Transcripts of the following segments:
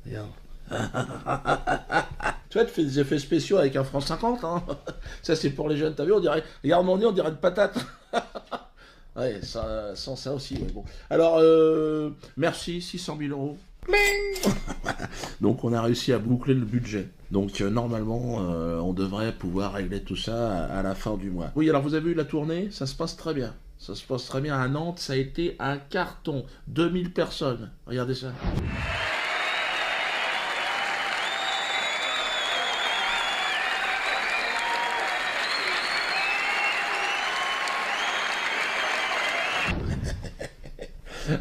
Regarde. Tu vois, tu fais des effets spéciaux avec un franc 50, hein. Ça, c'est pour les jeunes, t'as vu, on dirait... Regarde mon nez, on dirait une patate. Ouais, ça, sans ça aussi, ouais, bon. Alors, merci, 600 000 euros. Donc, on a réussi à boucler le budget. Donc, normalement, on devrait pouvoir régler tout ça à la fin du mois. Oui, alors, vous avez vu la tournée? Ça se passe très bien. Ça se passe très bien à Nantes, ça a été un carton. 2000 personnes. Regardez ça.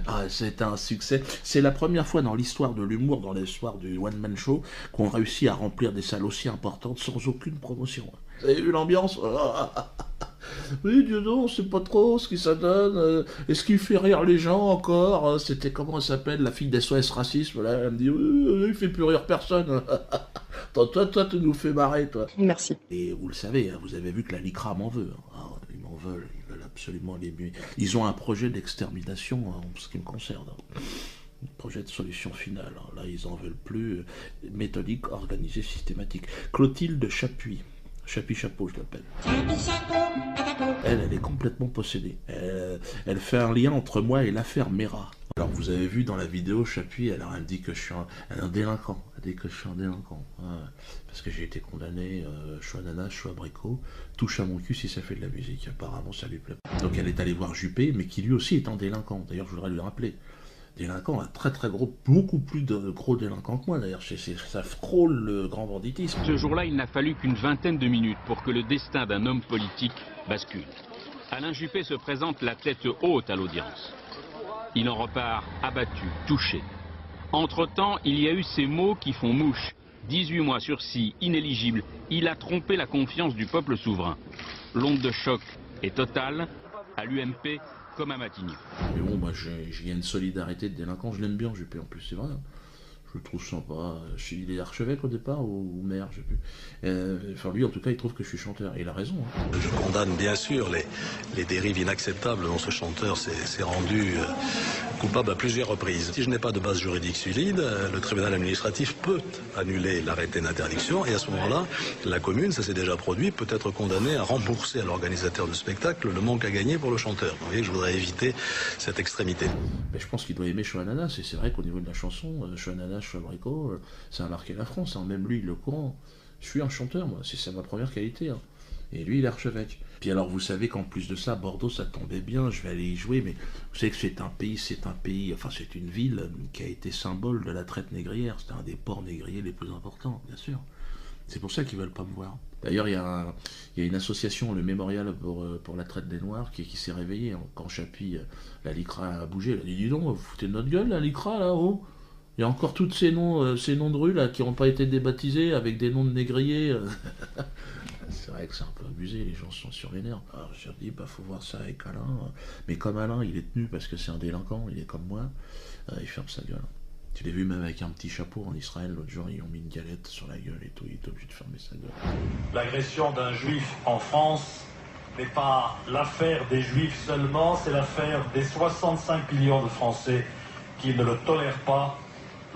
Ah, c'est un succès. C'est la première fois dans l'histoire de l'humour, dans l'histoire du one-man show, qu'on réussit à remplir des salles aussi importantes sans aucune promotion. Vous avez vu l'ambiance? Oui, Dieu non, on sait pas trop ce que ça donne. Est-ce qu'il fait rire les gens encore? C'était comment elle s'appelle, la fille d'SOS Racisme, là? Elle me dit, il fait plus rire personne. Toi, tu nous fais marrer, toi. Merci. Et vous le savez, hein, vous avez vu que la LICRA m'en veut. Hein. Ah, ils m'en veulent, ils veulent absolument les muer. Ils ont un projet d'extermination, hein, en ce qui me concerne. Hein. Un projet de solution finale. Hein. Là, ils en veulent plus. Méthodique, organisé, systématique. Clotilde Chapuis. Chapuis Chapeau, je l'appelle. Elle est complètement possédée. Elle fait un lien entre moi et l'affaire Mera. Alors, vous avez vu dans la vidéo, Chapuis, alors elle me dit que je suis un délinquant. Elle dit que je suis un délinquant. Ouais, parce que j'ai été condamné, je suis un ananas, je suis abricot, touche à mon cul si ça fait de la musique. Apparemment, ça lui plaît pas. Donc, elle est allée voir Juppé, mais qui lui aussi est un délinquant. D'ailleurs, je voudrais lui rappeler. Délinquant, un très très gros, beaucoup plus de gros délinquants que moi d'ailleurs. Ça frôle le grand banditisme. Ce jour-là, il n'a fallu qu'une vingtaine de minutes pour que le destin d'un homme politique bascule. Alain Juppé se présente la tête haute à l'audience. Il en repart abattu, touché. Entre-temps, il y a eu ces mots qui font mouche. 18 mois sursis, inéligible. Il a trompé la confiance du peuple souverain. L'onde de choc est totale, à l'UMP comme à Matignon. Mais bon, moi, il y a une solidarité de délinquants, je l'aime bien, Juppé, en plus, c'est vrai. Je le trouve sympa. Il est archevêque au départ ou maire, je sais plus. Enfin, lui, en tout cas, il trouve que je suis chanteur. Et il a raison. Hein. Je condamne bien sûr les dérives inacceptables dont ce chanteur s'est rendu coupable à plusieurs reprises. Si je n'ai pas de base juridique solide, le tribunal administratif peut annuler l'arrêté d'interdiction et à ce moment-là, la commune, ça s'est déjà produit, peut être condamnée à rembourser à l'organisateur du spectacle le manque à gagner pour le chanteur. Vous voyez, je voudrais éviter cette extrémité. Mais je pense qu'il doit aimer Chouananas, et c'est vrai qu'au niveau de la chanson, Chouananas, Chouabricot, ça a marqué la France. Hein. Même lui, il est au courant. Je suis un chanteur, moi, c'est ma première qualité. Hein. Et lui, il est archevêque. Puis alors, vous savez qu'en plus de ça, Bordeaux, ça tombait bien, je vais aller y jouer, mais vous savez que c'est un pays, enfin c'est une ville qui a été symbole de la traite négrière. C'était un des ports négriers les plus importants, bien sûr. C'est pour ça qu'ils veulent pas me voir. D'ailleurs, il y a une association, le Mémorial pour la traite des Noirs, qui s'est réveillée. Hein. Quand Chapuis, la LICRA a bougé, elle a dit, dis donc, vous foutez de notre gueule, la LICRA, là-haut. Il y a encore tous ces noms de rues, là, qui n'ont pas été débaptisés, avec des noms de négriers. C'est vrai que c'est un peu abusé, les gens sont sur les nerfs. Alors je leur dis, bah faut voir ça avec Alain. Mais comme Alain, il est tenu parce que c'est un délinquant, il est comme moi, il ferme sa gueule. Tu l'as vu même avec un petit chapeau en Israël, l'autre jour, ils ont mis une galette sur la gueule et tout, il est obligé de fermer sa gueule. L'agression d'un juif en France n'est pas l'affaire des juifs seulement, c'est l'affaire des 65 millions de Français qui ne le tolèrent pas.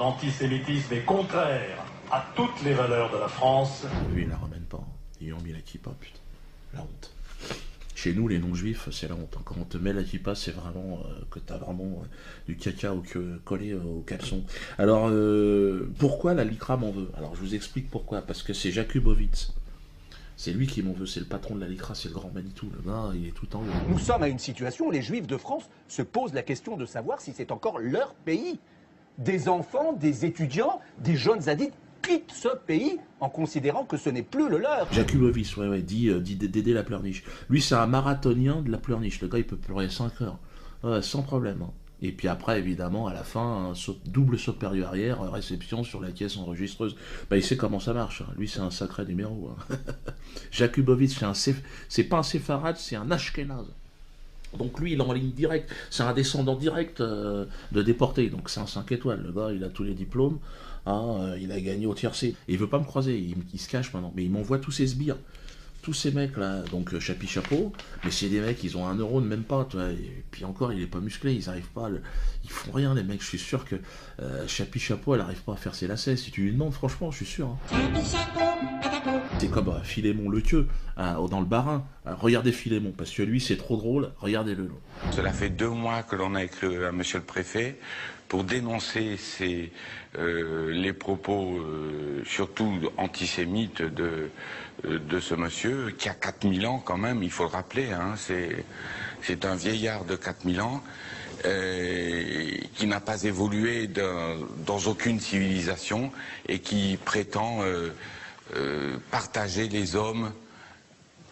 L'antisémitisme est contraire à toutes les valeurs de la France. Lui, il la ramène pas. Ils ont mis la kippa, putain. La honte. Chez nous, les non-juifs, c'est la honte. Quand on te met la kippa, c'est vraiment que t'as vraiment du caca collé au caleçon. Alors, pourquoi la LICRA m'en veut? Alors, je vous explique pourquoi. Parce que c'est Jakubowicz. C'est lui qui m'en veut, c'est le patron de la LICRA, c'est le grand Manitou. Le gars, il est tout en haut. Nous sommes à une situation où les Juifs de France se posent la question de savoir si c'est encore leur pays. Des enfants, des étudiants, des jeunes adultes quittent ce pays en considérant que ce n'est plus le leur. Jakubowicz, dit d'aider la pleurniche. Lui, c'est un marathonien de la pleurniche. Le gars, il peut pleurer 5 heures. Sans problème. Hein. Et puis après, évidemment, à la fin, double saut périlleux arrière, réception sur la caisse enregistreuse. Bah, il sait comment ça marche. Hein. Lui, c'est un sacré numéro. Hein. Jakubowicz, c'est pas un séfarade, c'est un ashkénaze. Donc lui, il est en ligne directe. C'est un descendant direct de déporté. Donc c'est un 5 étoiles. Le gars, il a tous les diplômes. Hein, il a gagné au tiercé. Et il veut pas me croiser. Il se cache maintenant. Mais il m'envoie tous ses sbires. tous ces mecs là, donc Chapi Chapeau, mais c'est des mecs, ils ont 1 euro, même pas, tu vois, et puis encore, il est pas musclé, ils arrivent pas, ils font rien, les mecs, je suis sûr que Chapi Chapeau, elle arrive pas à faire ses lacets, si tu lui demandes, franchement, je suis sûr. Hein. C'est comme Philémon le Thieu, dans le Bas-Rhin, regardez Philémon, parce que lui, c'est trop drôle, regardez-le. Cela fait 2 mois que l'on a écrit à monsieur le préfet pour dénoncer les propos, surtout antisémites, de ce monsieur, qui a 4000 ans quand même, il faut le rappeler, hein, c'est un vieillard de 4000 ans, qui n'a pas évolué dans aucune civilisation et qui prétend partager les hommes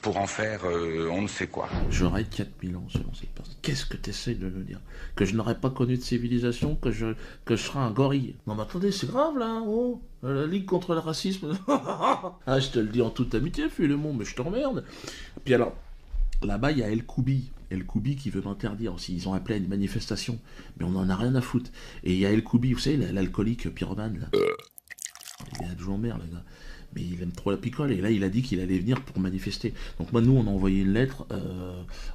pour en faire on ne sait quoi. J'aurais 4000 ans selon cette personne. Qu'est-ce que tu essayes de me dire? Que je n'aurais pas connu de civilisation, que je serais un gorille. Non mais attendez, c'est grave là, oh, la Ligue contre le racisme. Ah, je te le dis en toute amitié, Philémon, mais je t'emmerde. Puis alors, là-bas, il y a El Koubi. El Koubi qui veut m'interdire aussi. Ils ont appelé à une manifestation, mais on en a rien à foutre. Et il y a El Koubi, vous savez, l'alcoolique pyromane, là. Il est adjoint au maire, le gars. Mais il aime trop la picole, et là il a dit qu'il allait venir pour manifester. Donc moi, nous, on a envoyé une lettre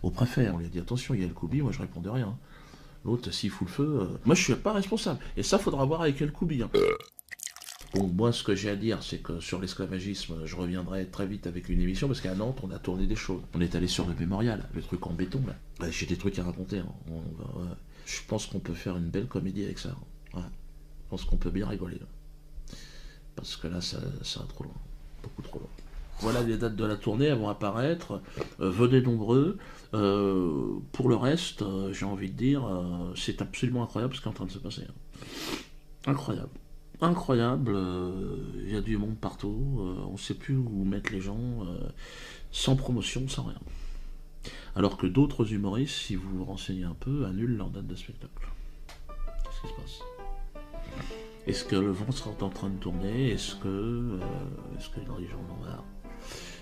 au préfet, on lui a dit attention, il y a El Koubi, moi je répondais rien. L'autre, s'il fout le feu, moi je suis pas responsable. Et ça, faudra voir avec El Koubi. Hein. Bon, moi ce que j'ai à dire, c'est que sur l'esclavagisme, je reviendrai très vite avec une émission, parce qu'à Nantes, on a tourné des choses. On est allé sur le mémorial, le truc en béton, là. Ouais, j'ai des trucs à raconter. Hein. Je pense qu'on peut faire une belle comédie avec ça. Ouais. Je pense qu'on peut bien rigoler. Là. Parce que là, ça va trop loin. Beaucoup trop loin. Voilà les dates de la tournée, elles vont apparaître. Venez nombreux. Pour le reste, j'ai envie de dire, c'est absolument incroyable ce qui est en train de se passer. Hein. Incroyable. Incroyable. Il y a du monde partout. On ne sait plus où mettre les gens. Sans promotion, sans rien. Alors que d'autres humoristes, si vous vous renseignez un peu, annulent leur date de spectacle. Qu'est-ce qui se passe ? Est-ce que le vent sera en train de tourner? Est-ce que les gens vont voir?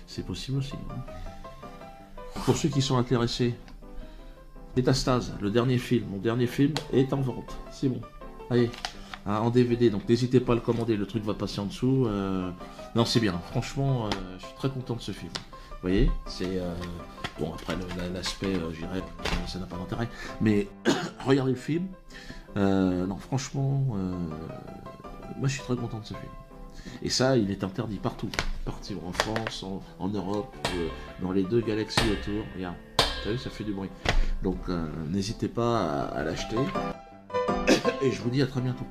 C'est possible aussi. Hein. Pour ceux qui sont intéressés, Métastase, le dernier film, mon dernier film est en vente. C'est bon. Allez, hein, en DVD, donc n'hésitez pas à le commander, le truc va passer en dessous. Non, c'est bien. Franchement, je suis très content de ce film. Vous voyez, c'est... Bon, après, l'aspect, je dirais, ça n'a pas d'intérêt. Mais regardez le film. Non, franchement, moi je suis très content de ce film. Et ça, il est interdit partout. Partout en France, en Europe, dans les 2 galaxies autour. Regarde, t'as vu, ça fait du bruit. Donc, n'hésitez pas à l'acheter. Et je vous dis à très bientôt.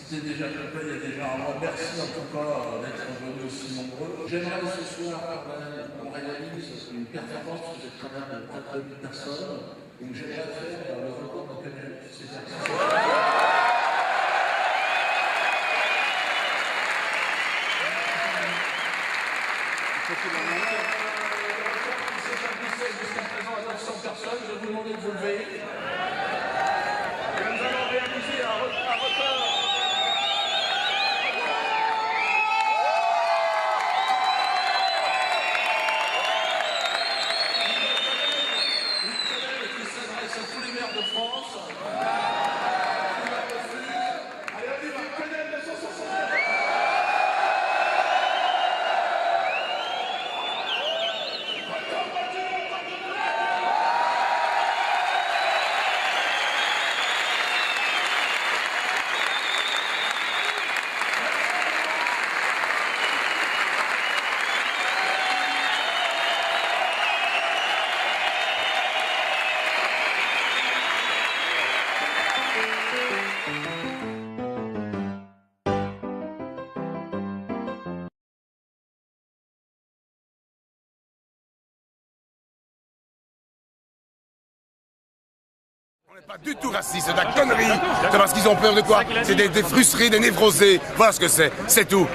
C'est déjà complet, il y a déjà un mois. Merci en tout cas d'être venus aussi nombreux. J'aimerais ce soir qu'on réalise une performance sur cette travers de 4 000 personnes. Donc j'aimerais faire le record de Canal. C'est ça. Jusqu'à présent à 900 personnes, je vais vous demander de vous lever. Et nous allons réaliser un record. Une querelle qui s'adresse à tous les maires de France. Allez, on y va, querelle de 160. On n'est pas du tout raciste, c'est de la connerie. C'est parce qu'ils ont peur de quoi? C'est des frustrés, des névrosés. Voilà ce que c'est tout.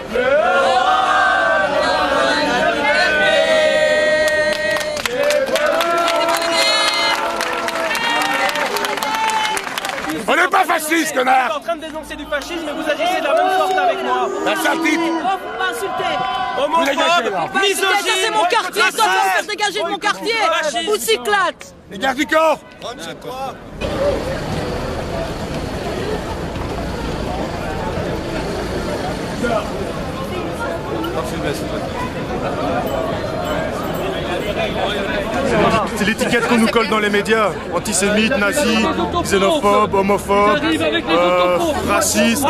On n'est pas fasciste, connard! Vous êtes en train de dénoncer du fascisme et vous agissez de la même sorte avec moi. Un sale type! Vous m'insultez! Homophobe, misogyne, c'est mon quartier, toi tu vas me faire dégager de mon quartier! Ou cyclate! Les gardes du corps! C'est l'étiquette qu'on nous colle dans les médias. Antisémite, nazi, xénophobe, homophobe, raciste.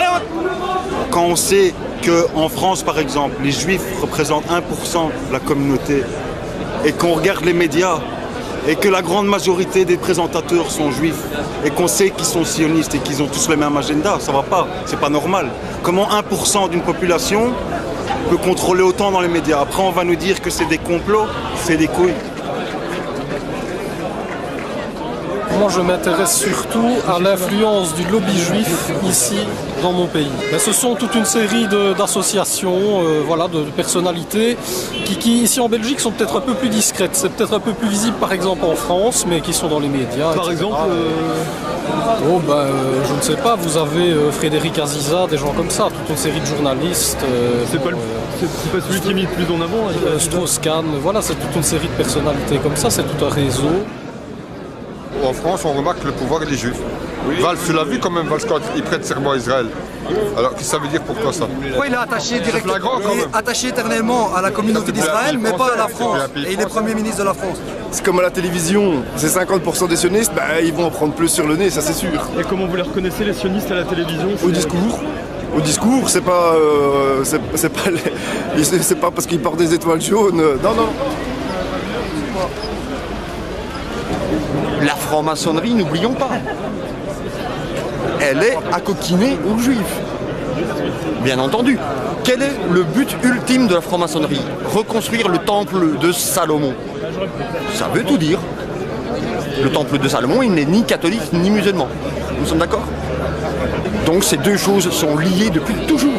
Quand on sait qu'en France, par exemple, les juifs représentent 1% de la communauté et qu'on regarde les médias et que la grande majorité des présentateurs sont juifs et qu'on sait qu'ils sont sionistes et qu'ils ont tous le même agenda, ça va pas, c'est pas normal. Comment 1% d'une population peut contrôler autant dans les médias? Après on va nous dire que c'est des complots, c'est des couilles. Moi je m'intéresse surtout à l'influence du lobby juif ici dans mon pays. Ben, ce sont toute une série d'associations, voilà, de personnalités qui ici en Belgique sont peut-être un peu plus discrètes. C'est peut-être un peu plus visible par exemple en France, mais qui sont dans les médias. Par exemple je ne sais pas, vous avez Frédéric Aziza, des gens comme ça, toute une série de journalistes. C'est pas celui qui est mis plus en avant. Strauss-Kahn, voilà, c'est toute une série de personnalités comme ça, c'est tout un réseau. En France, on remarque que le pouvoir est des juifs. Oui. Valls, tu l'as vu quand même, Valls, quand il prête serment à Israël. Alors, qu'est-ce que ça veut dire pour toi, ça? Oui, il est attaché directement, attaché éternellement à la communauté d'Israël, mais pas à la France. Et il est Premier ministre de la France. C'est comme à la télévision, c'est 50% des sionistes, ils vont en prendre plus sur le nez, ça c'est sûr. Et comment vous les reconnaissez, les sionistes, à la télévision? Au discours. Au discours, c'est pas parce qu'ils portent des étoiles jaunes. Non, non. La franc-maçonnerie, n'oublions pas, elle est acoquinée aux juifs. Bien entendu. Quel est le but ultime de la franc-maçonnerie? Reconstruire le temple de Salomon. Ça veut tout dire. Le temple de Salomon, il n'est ni catholique ni musulman. Nous sommes d'accord? Donc ces deux choses sont liées depuis toujours.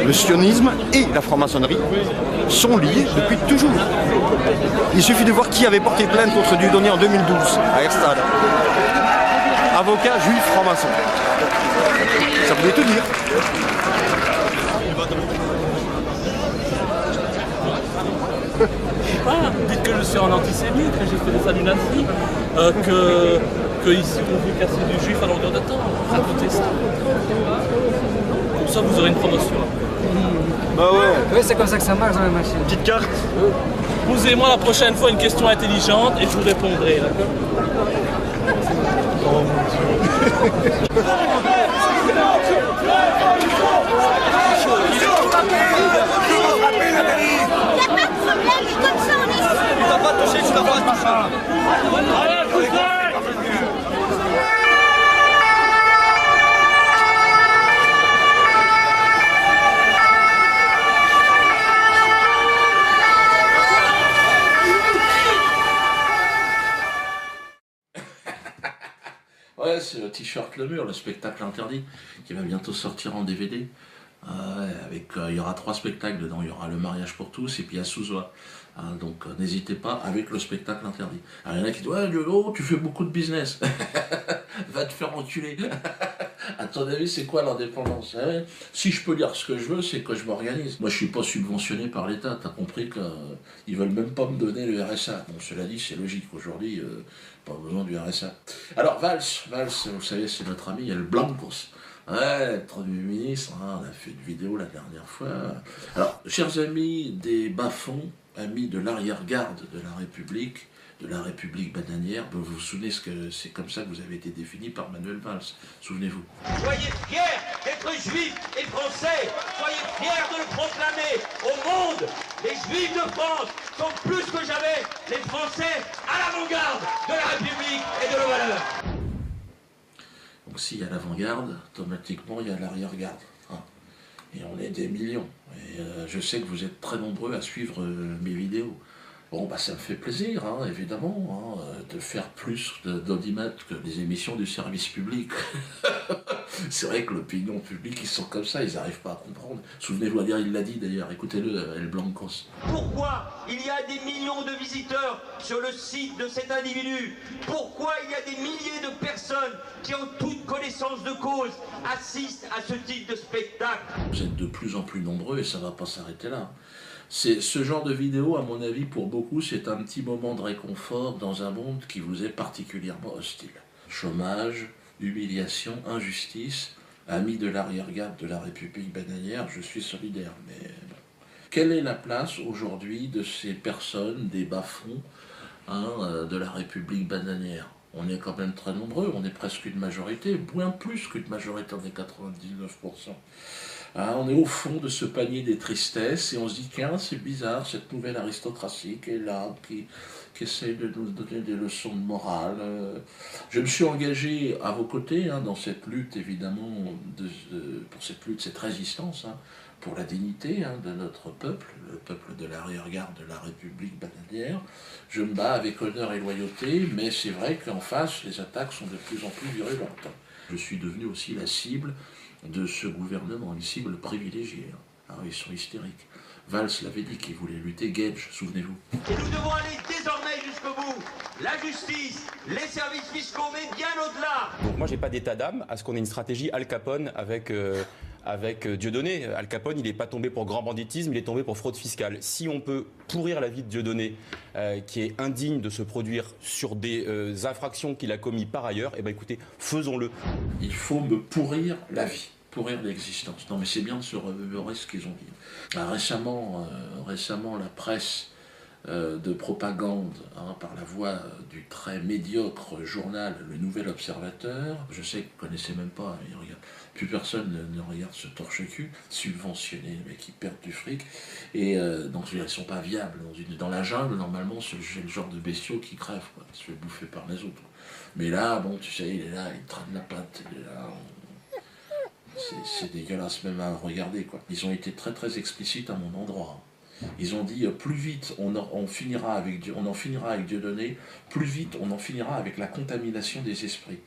Le sionisme et la franc-maçonnerie sont liés depuis toujours. Il suffit de voir qui avait porté plainte contre Dieudonné en 2012 à Erstad. Avocat juif franc-maçon. Ça voulait tout dire. Dites que je suis un antisémite, que j'ai fait des saluts nazis, que ici on veut casser du juif à longueur de temps. Racontez ça. Comme ça vous aurez une promotion. Bah ouais. Oui, c'est comme ça que ça marche dans la machine. Petite carte. Posez-moi la prochaine fois une question intelligente et je vous répondrai, d'accord? Oh mon Dieu. Tu t'as pas touché, tu l'as pas touché. Ouais, c'est le t-shirt Le Mur, le spectacle interdit, qui va bientôt sortir en DVD. Avec, il y aura 3 spectacles dedans, il y aura Le Mariage pour tous et puis Asouzoa. Donc n'hésitez pas avec le spectacle interdit. Alors il y en a qui disent « Ouais, Lolo, tu fais beaucoup de business. Va te faire enculer. » À ton avis, c'est quoi l'indépendance? Si je peux dire ce que je veux, c'est que je m'organise. Moi, je suis pas subventionné par l'État. T'as compris qu'ils veulent même pas me donner le RSA. Bon, cela dit, c'est logique. Aujourd'hui, pas besoin du RSA. Alors, Valls, vous savez, c'est notre ami, il y a le Blancos. Ouais, le Premier ministre, on a fait une vidéo la dernière fois. Alors, chers amis des bas-fonds, amis de l'arrière-garde de la République bananière, vous vous souvenez que c'est comme ça que vous avez été défini par Manuel Valls, souvenez-vous. Soyez fiers d'être juifs et français, soyez fiers de le proclamer au monde. Les juifs de France sont plus que jamais les Français à l'avant-garde de la République et de nos valeurs. Donc s'il y a l'avant-garde, automatiquement il y a l'arrière-garde. Et on est des millions. Et je sais que vous êtes très nombreux à suivre mes vidéos. Bon, bah ça me fait plaisir, évidemment, de faire plus d'audimat que les émissions du service public. C'est vrai que l'opinion publique, ils sont comme ça, ils n'arrivent pas à comprendre. Souvenez-vous, il l'a dit d'ailleurs, écoutez-le, El Blancos. Pourquoi il y a des millions de visiteurs sur le site de cet individu? Pourquoi il y a des milliers de personnes qui, en toute connaissance de cause, assistent à ce type de spectacle? Vous êtes de plus en plus nombreux et ça ne va pas s'arrêter là. Ce genre de vidéo, à mon avis, pour beaucoup, c'est un petit moment de réconfort dans un monde qui vous est particulièrement hostile. Chômage, humiliation, injustice, amis de l'arrière-garde de la République bananière, je suis solidaire. Mais bon. Quelle est la place aujourd'hui de ces personnes, des bas-fonds de la République bananière? On est quand même très nombreux, on est presque une majorité, bien plus qu'une majorité, on est 99%. On est au fond de ce panier des tristesses et on se dit tiens, c'est bizarre, cette nouvelle aristocratie qui est là, qui essaye de nous donner des leçons de morale. Je me suis engagé à vos côtés dans cette lutte, évidemment, pour cette lutte, cette résistance, pour la dignité de notre peuple, le peuple de l'arrière-garde de la République bananière. Je me bats avec honneur et loyauté, mais c'est vrai qu'en face, les attaques sont de plus en plus virulentes. Je suis devenu aussi la cible de ce gouvernement, une cible privilégiée. Ils sont hystériques. Valls l'avait dit qu'il voulait lutter, Gage, souvenez-vous. Et nous devons aller désormais jusqu'au bout. La justice, les services fiscaux, mais bien au-delà. Donc moi, j'ai pas d'état d'âme à ce qu'on ait une stratégie Al Capone avec Dieudonné. Al Capone, il n'est pas tombé pour grand banditisme, il est tombé pour fraude fiscale. Si on peut pourrir la vie de Dieudonné, qui est indigne de se produire sur des infractions qu'il a commises par ailleurs, eh ben écoutez, faisons-le. Il faut me pourrir la vie, pourrir l'existence. Non mais c'est bien de se remémorer ce qu'ils ont dit. Récemment, la presse de propagande par la voix du très médiocre journal Le Nouvel Observateur, je sais que vous ne connaissez même pas, plus personne ne regarde ce torche-cul, subventionné, les mecs qui perdent du fric, et donc ils ne sont pas viables. Dans la jungle, normalement, c'est le genre de bestiaux qui crèvent, qui se fait bouffer par les autres. Mais là, bon, tu sais, il est là, il traîne la patte, il est là... C'est dégueulasse même à regarder, quoi. Ils ont été très très explicites à mon endroit. Ils ont dit plus vite on en finira avec Dieudonné, plus vite on en finira avec la contamination des esprits.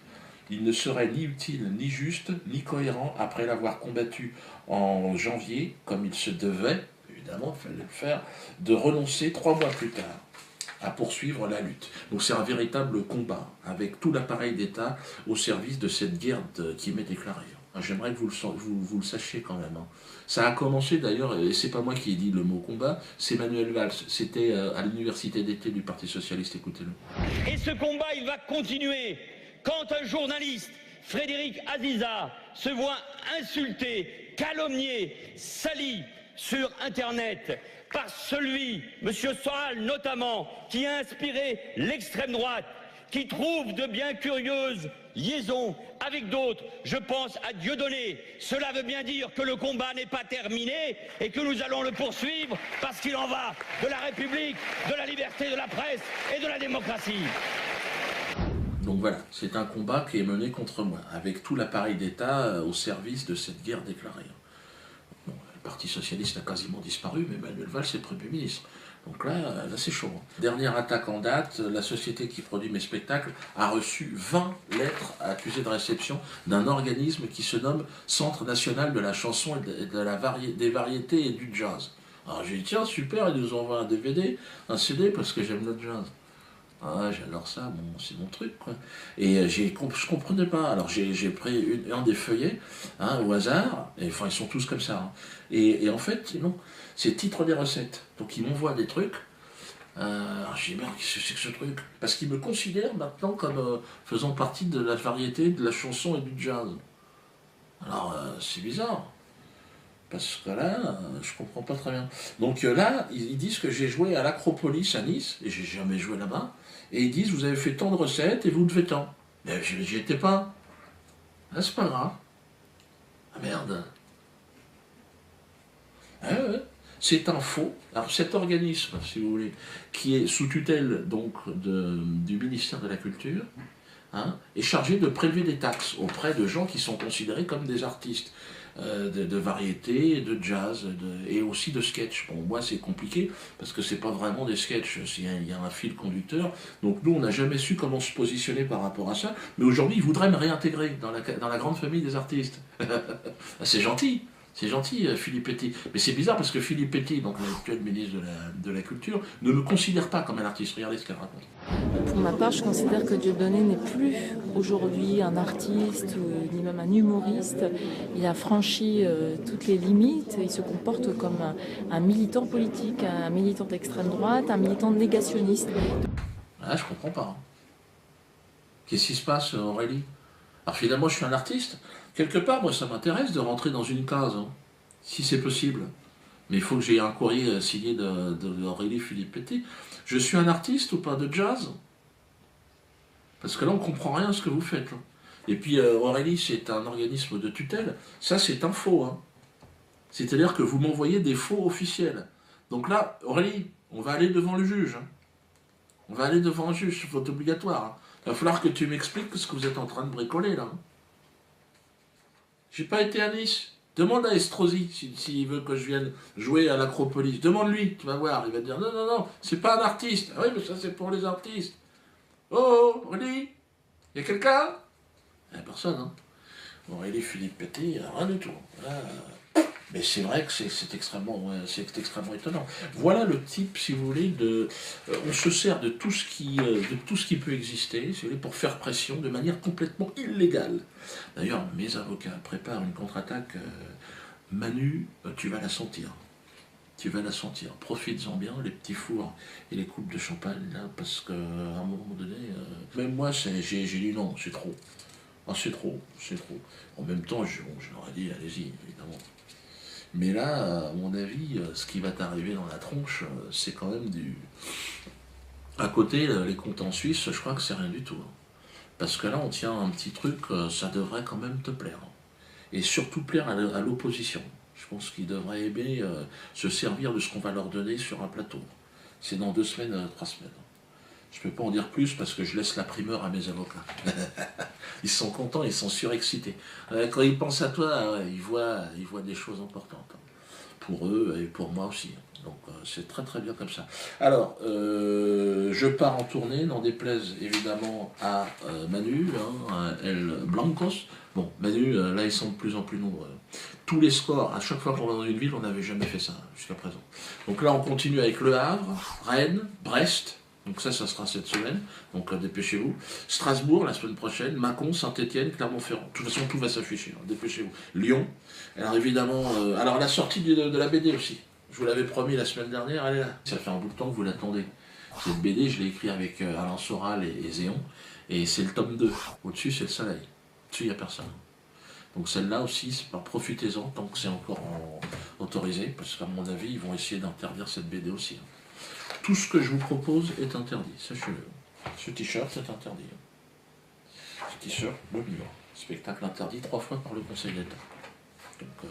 Il ne serait ni utile, ni juste, ni cohérent, après l'avoir combattu en janvier, comme il se devait, évidemment, il fallait le faire, de renoncer 3 mois plus tard à poursuivre la lutte. Donc c'est un véritable combat, avec tout l'appareil d'État au service de cette guerre qui m'est déclarée. J'aimerais que vous le sachiez quand même. Ça a commencé d'ailleurs, et c'est pas moi qui ai dit le mot combat, c'est Manuel Valls. C'était à l'université d'été du Parti Socialiste, écoutez-le. Et ce combat, il va continuer. Quand un journaliste, Frédéric Aziza, se voit insulté, calomnié, sali sur Internet par celui, M. Soral notamment, qui a inspiré l'extrême droite, qui trouve de bien curieuses liaisons avec d'autres, je pense à Dieudonné. Cela veut bien dire que le combat n'est pas terminé et que nous allons le poursuivre parce qu'il en va de la République, de la liberté de la presse et de la démocratie. Donc voilà, c'est un combat qui est mené contre moi, avec tout l'appareil d'État au service de cette guerre déclarée. Bon, le Parti Socialiste a quasiment disparu, mais Manuel Valls est Premier ministre. Donc là c'est chaud. Dernière attaque en date, la société qui produit mes spectacles a reçu 20 lettres accusées de réception d'un organisme qui se nomme Centre National de la Chanson et des Variétés et du Jazz. Alors j'ai dit tiens super, ils nous envoient un DVD, un CD parce que j'aime le jazz. Ah, j'adore ça, bon, c'est mon truc, quoi. Et je comprenais pas. Alors j'ai pris un des feuillets, hein, au hasard, et enfin ils sont tous comme ça. Hein. Et en fait, non, c'est titre des recettes. Donc ils m'envoient des trucs. Alors j'ai dit, merde, qu'est-ce que c'est que ce truc? Parce qu'ils me considèrent maintenant comme faisant partie de la variété, de la chanson et du jazz. Alors c'est bizarre. Parce que là, je comprends pas très bien. Donc là, ils disent que j'ai joué à l'Acropolis à Nice, et j'ai jamais joué là-bas. Et ils disent, vous avez fait tant de recettes et vous devez tant. Mais j'y étais pas. Ah, c'est pas grave. Ah merde. Ah, ouais. C'est un faux. Alors cet organisme, si vous voulez, qui est sous tutelle donc du ministère de la Culture, hein, est chargé de prélever des taxes auprès de gens qui sont considérés comme des artistes. De variété, de jazz et aussi de sketch. Bon, moi c'est compliqué parce que c'est pas vraiment des sketchs, il y a un fil conducteur. Donc nous on n'a jamais su comment se positionner par rapport à ça. Mais aujourd'hui ils voudraient me réintégrer dans la grande famille des artistes. C'est gentil. C'est gentil, Philippe Petit. Mais c'est bizarre parce que Philippe Petit, donc l'actuel ministre de la Culture, ne me considère pas comme un artiste. Regardez ce qu'elle raconte. Pour ma part, je considère que Dieudonné n'est plus aujourd'hui un artiste ni même un humoriste. Il a franchi toutes les limites. Il se comporte comme un militant politique, un militant d'extrême droite, un militant négationniste. Ah, je comprends pas. Qu'est-ce qui se passe, Aurélie? Alors finalement, je suis un artiste. Quelque part, moi, ça m'intéresse de rentrer dans une case, hein, si c'est possible. Mais il faut que j'ai un courrier signé d'Aurélie Philippe Petit. Je suis un artiste ou pas de jazz? Parce que là, on ne comprend rien à ce que vous faites. Hein. Et puis, Aurélie, c'est un organisme de tutelle. Ça, c'est un faux. Hein. C'est-à-dire que vous m'envoyez des faux officiels. Donc là, Aurélie, on va aller devant le juge. Hein. On va aller devant un juge, c'est obligatoire. Hein. Il va falloir que tu m'expliques ce que vous êtes en train de bricoler, là. Hein. J'ai pas été à Nice. Demande à Estrosi s'il veut que je vienne jouer à l'Acropolis. Demande-lui, tu vas voir. Il va te dire non, non, non, c'est pas un artiste. Ah oui, mais ça c'est pour les artistes. Oh, Aurélie, y a quelqu'un? Personne, hein. Aurélie Philippe Petit, rien du tout. Mais c'est vrai que c'est extrêmement étonnant. Voilà le type, si vous voulez, on se sert de tout ce qui peut exister, si vous voulez, pour faire pression de manière complètement illégale. D'ailleurs, mes avocats préparent une contre-attaque. Manu, tu vas la sentir. Tu vas la sentir. Profites-en bien, les petits fours et les coupes de champagne, là, parce qu'à un moment donné, même moi, j'ai dit non, c'est trop. Ah, c'est trop. En même temps, je leur ai dit, allez-y, évidemment. Mais là, à mon avis, ce qui va t'arriver dans la tronche, c'est quand même du... À côté, les comptes en Suisse, je crois que c'est rien du tout. Hein. Parce que là, on tient un petit truc, ça devrait quand même te plaire. Hein. Et surtout plaire à l'opposition. Je pense qu'ils devraient aimer se servir de ce qu'on va leur donner sur un plateau. C'est dans 2 semaines, 3 semaines. Je ne peux pas en dire plus parce que je laisse la primeur à mes avocats. Ils sont contents, ils sont surexcités. Quand ils pensent à toi, ils voient des choses importantes. Pour eux et pour moi aussi. Donc c'est très très bien comme ça. Alors, je pars en tournée, n'en déplaise évidemment à Manu, hein, à El Blancos. Bon, Manu, là ils sont de plus en plus nombreux. Tous les scores, à chaque fois qu'on va dans une ville, on n'avait jamais fait ça jusqu'à présent. Donc là on continue avec Le Havre, Rennes, Brest. Donc ça sera cette semaine, donc dépêchez-vous. Strasbourg la semaine prochaine, Mâcon, Saint-Étienne, Clermont-Ferrand. De toute façon, tout va s'afficher, hein. Dépêchez-vous. Lyon, alors évidemment, alors la sortie de la BD aussi. Je vous l'avais promis la semaine dernière, elle est là. Ça fait un bout de temps que vous l'attendez. Cette BD, je l'ai écrit avec Alain Soral et Zéon, et c'est le tome 2. Au-dessus, c'est le soleil. Au-dessus, il n'y a personne. Donc celle-là aussi, profitez-en tant que c'est encore autorisé, parce qu'à mon avis, ils vont essayer d'interdire cette BD aussi. Hein. Tout ce que je vous propose est interdit, sachez-le. Ce t-shirt, c'est interdit. Ce t-shirt, le mur. Spectacle interdit 3 fois par le Conseil d'État. Donc,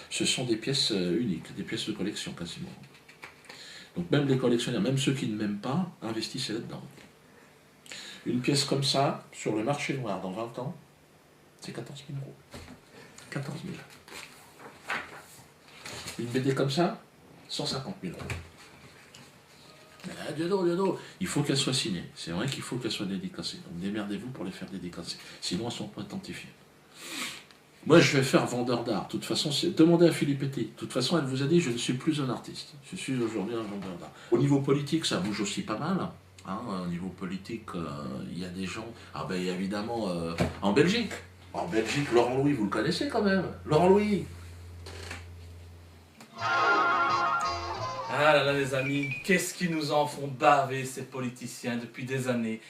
ce sont des pièces uniques, des pièces de collection quasiment. Donc même les collectionneurs, même ceux qui ne m'aiment pas, investissez là-dedans. Une pièce comme ça, sur le marché noir dans 20 ans, c'est 14 000 €. 14 000. Une BD comme ça, 150 000 €. Diodo, il faut qu'elle soit signée. C'est vrai qu'il faut qu'elle soit dédicacée. Donc démerdez-vous pour les faire dédicacer. Sinon, elles ne sont pas identifiées. Moi, je vais faire vendeur d'art. De toute façon, demandez à Philippe Petit. De toute façon, elle vous a dit, je ne suis plus un artiste. Je suis aujourd'hui un vendeur d'art. Au niveau politique, ça bouge aussi pas mal. Hein. Au niveau politique, il y a des gens... Ah ben, il y a évidemment en Belgique. En Belgique, Laurent Louis, vous le connaissez quand même. Laurent Louis. Ah là là les amis, qu'est-ce qu'ils nous en font baver ces politiciens depuis des années.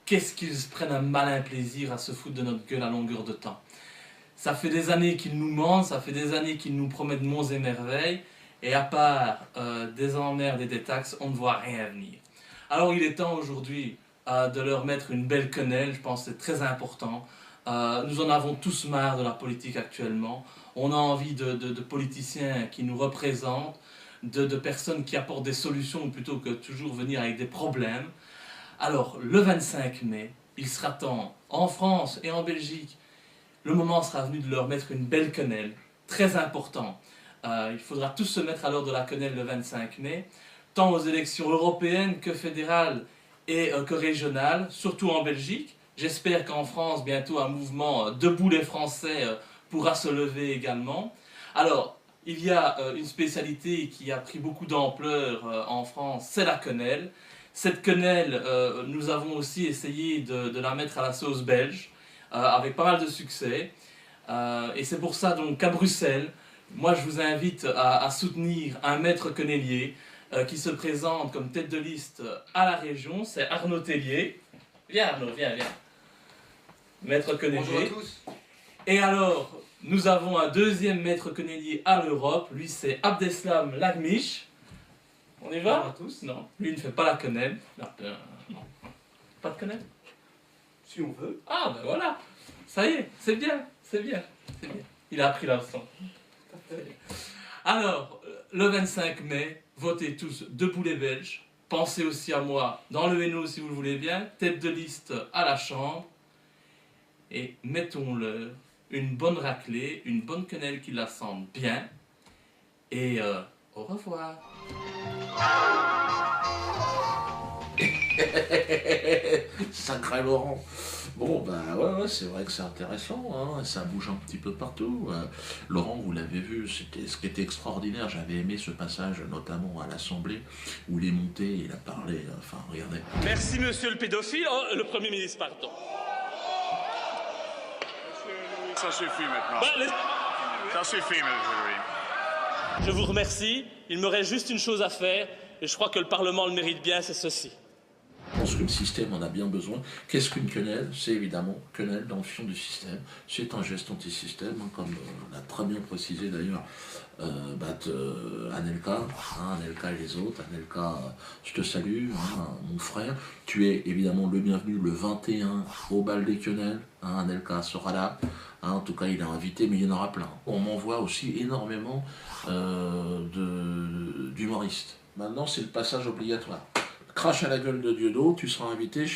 Qu'est-ce qu'ils prennent un malin plaisir à se foutre de notre gueule à longueur de temps. Ça fait des années qu'ils nous mentent, ça fait des années qu'ils nous promettent monts et merveilles, et à part des emmerdes et des taxes, on ne voit rien venir. Alors il est temps aujourd'hui de leur mettre une belle quenelle, je pense que c'est très important. Nous en avons tous marre de la politique actuellement. On a envie de politiciens qui nous représentent, de personnes qui apportent des solutions plutôt que toujours venir avec des problèmes. Alors, le 25 mai, il sera temps, en France et en Belgique, le moment sera venu de leur mettre une belle quenelle, très important. Il faudra tous se mettre à l'heure de la quenelle le 25 mai, tant aux élections européennes que fédérales et que régionales, surtout en Belgique. J'espère qu'en France, bientôt, un mouvement Debout les Français pourra se lever également. Alors, il y a une spécialité qui a pris beaucoup d'ampleur en France, c'est la quenelle. Cette quenelle, nous avons aussi essayé de la mettre à la sauce belge, avec pas mal de succès. Et c'est pour ça donc qu'à Bruxelles, moi je vous invite à soutenir un maître quenellier qui se présente comme tête de liste à la région, c'est Arnaud Tellier. Viens Arnaud, viens. Maître quenellier. Bonjour à tous. Et alors, nous avons un deuxième maître quenellier à l'Europe, lui c'est Abdeslam Lagmiche. On y va? Bonjour à tous. Non, lui ne fait pas la quenelle. Non. Pas de quenelle? Si on veut. Ah ben voilà, ça y est, c'est bien. Il a appris la leçon. Alors, le 25 mai, votez tous Debout les Belges. Pensez aussi à moi dans le Hainaut si vous le voulez bien, tête de liste à la Chambre. Et mettons-le une bonne raclée, une bonne quenelle qui la sente bien. Et au revoir. Sacré Laurent. Bon, ben ouais, c'est vrai que c'est intéressant, hein, ça bouge un petit peu partout. Laurent, vous l'avez vu, c'était ce qui était extraordinaire. J'avais aimé ce passage, notamment à l'Assemblée, où il est monté, il a parlé, enfin, regardez. Merci, monsieur le pédophile, le Premier ministre, pardon. Ça suffit maintenant. Ça suffit, monsieur Louis. Je vous remercie. Il me reste juste une chose à faire, et je crois que le Parlement le mérite bien, c'est ceci. Je pense que le système en a bien besoin. Qu'est-ce qu'une quenelle? C'est évidemment quenelle dans le fion du système. C'est un geste anti-système, hein, comme l'a très bien précisé d'ailleurs Anelka, Anelka et les autres. Anelka, je te salue, hein, mon frère. Tu es évidemment le bienvenu le 21 au bal des quenelles. Hein, Anelka sera là. Hein, en tout cas, il est invité, mais il y en aura plein. On m'envoie aussi énormément d'humoristes. Maintenant, c'est le passage obligatoire. Crache à la gueule de Diodo, tu seras invité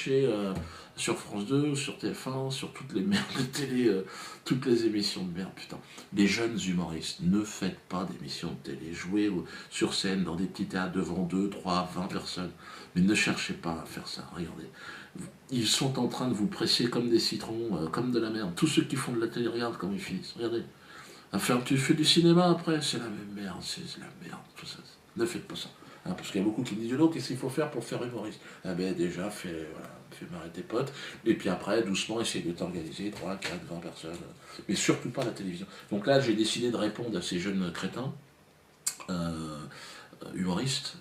sur France 2, sur TF1, sur toutes les merdes de télé, toutes les émissions de merde, putain. Les jeunes humoristes, ne faites pas d'émissions de télé, jouez sur scène dans des petits théâtres devant 2, 3, 20 personnes, mais ne cherchez pas à faire ça, regardez. Ils sont en train de vous presser comme des citrons, comme de la merde. Tous ceux qui font de la télé, regarde comment ils finissent, regardez. Tu fais du cinéma après, c'est la même merde, c'est la merde, tout ça. Ne faites pas ça. Hein, parce qu'il y a beaucoup qui me disent « qu'est-ce qu'il faut faire pour faire humoriste ?» Ah ben déjà, fais marrer tes potes, et puis après, doucement, essaye de t'organiser, 3, 4, 20 personnes, mais surtout pas la télévision. Donc là, j'ai décidé de répondre à ces jeunes crétins, humoristes,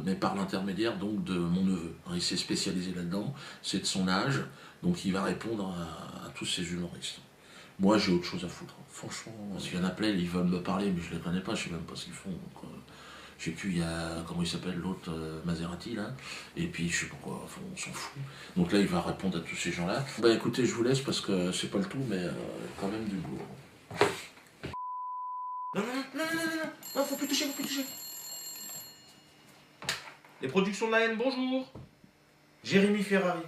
mais par l'intermédiaire donc de mon neveu. Il s'est spécialisé là-dedans, c'est de son âge, donc il va répondre à tous ces humoristes. Moi, j'ai autre chose à foutre, franchement. Parce qu'il y en a plein, ils veulent me parler, mais je les connais pas, je sais même pas ce qu'ils font. Donc, je sais plus, il y a, comment il s'appelle l'autre, Maserati, là, et puis je sais pas quoi, enfin, on s'en fout. Donc là, il va répondre à tous ces gens-là. Bah écoutez, je vous laisse parce que c'est pas le tout, mais quand même du boulot. Non, faut plus toucher. Les productions de la haine, bonjour. Jérémy Ferrari.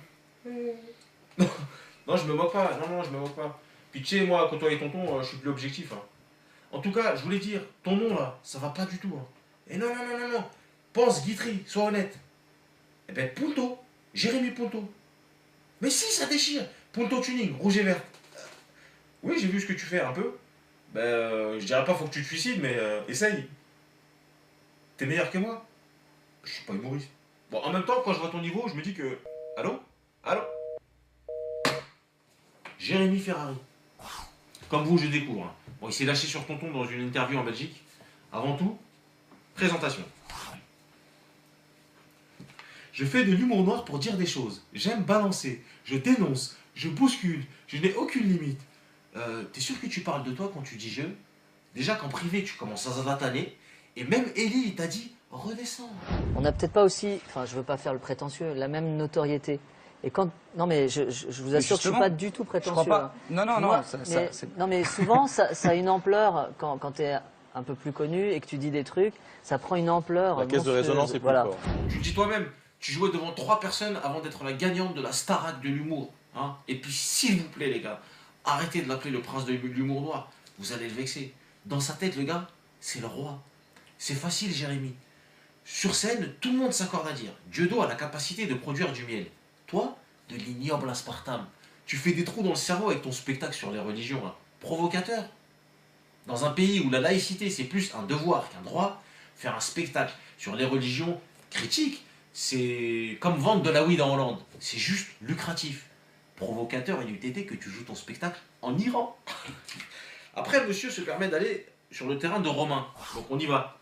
Non, je me moque pas, je me moque pas. Puis tu sais, moi, quand toi et tonton, je suis plus objectif. Hein. En tout cas, je voulais dire, ton nom là, ça va pas du tout. Hein. Et non. Pense Guitry, sois honnête. Eh ben Punto, Jérémy Punto. Mais si, ça déchire. Punto Tuning, rouge et vert. Oui, j'ai vu ce que tu fais un peu. Ben, je dirais pas faut que tu te suicides, mais essaye. T'es meilleur que moi. Je suis pas humoriste. Bon, en même temps, quand je vois ton niveau, je me dis que... Allô? Allô? Jérémy Ferrari. Comme vous, je découvre. Hein. Bon, il s'est lâché sur Tonton dans une interview en Belgique. Avant tout, présentation. Je fais de l'humour noir pour dire des choses. J'aime balancer. Je dénonce. Je bouscule. Je n'ai aucune limite. T'es sûr que tu parles de toi quand tu dis je? Déjà qu'en privé, tu commences à zataner. Et même Ellie, il t'a dit redescends. On n'a peut-être pas aussi, enfin je veux pas faire le prétentieux, la même notoriété. Et quand, non mais je vous assure que je suis pas du tout prétentieux. Je crois pas. Non, non, moi, non. Non mais souvent ça a une ampleur quand tu es un peu plus connu et que tu dis des trucs, ça prend une ampleur. La caisse de résonance est plus forte. Tu dis toi-même, tu jouais devant 3 personnes avant d'être la gagnante de la Starac de l'humour. Hein. Et puis s'il vous plaît les gars, arrêtez de l'appeler le prince de l'humour noir. Vous allez le vexer. Dans sa tête le gars, c'est le roi. C'est facile Jérémy. Sur scène, tout le monde s'accorde à dire Dieudo a la capacité de produire du miel. Toi, de l'ignoble aspartame. Tu fais des trous dans le cerveau avec ton spectacle sur les religions. Là. Provocateur. Dans un pays où la laïcité c'est plus un devoir qu'un droit, faire un spectacle sur les religions critiques, c'est comme vendre de la weed en Hollande. C'est juste lucratif. Provocateur, il eût été que tu joues ton spectacle en Iran. Après, monsieur se permet d'aller sur le terrain de Romain. Donc on y va.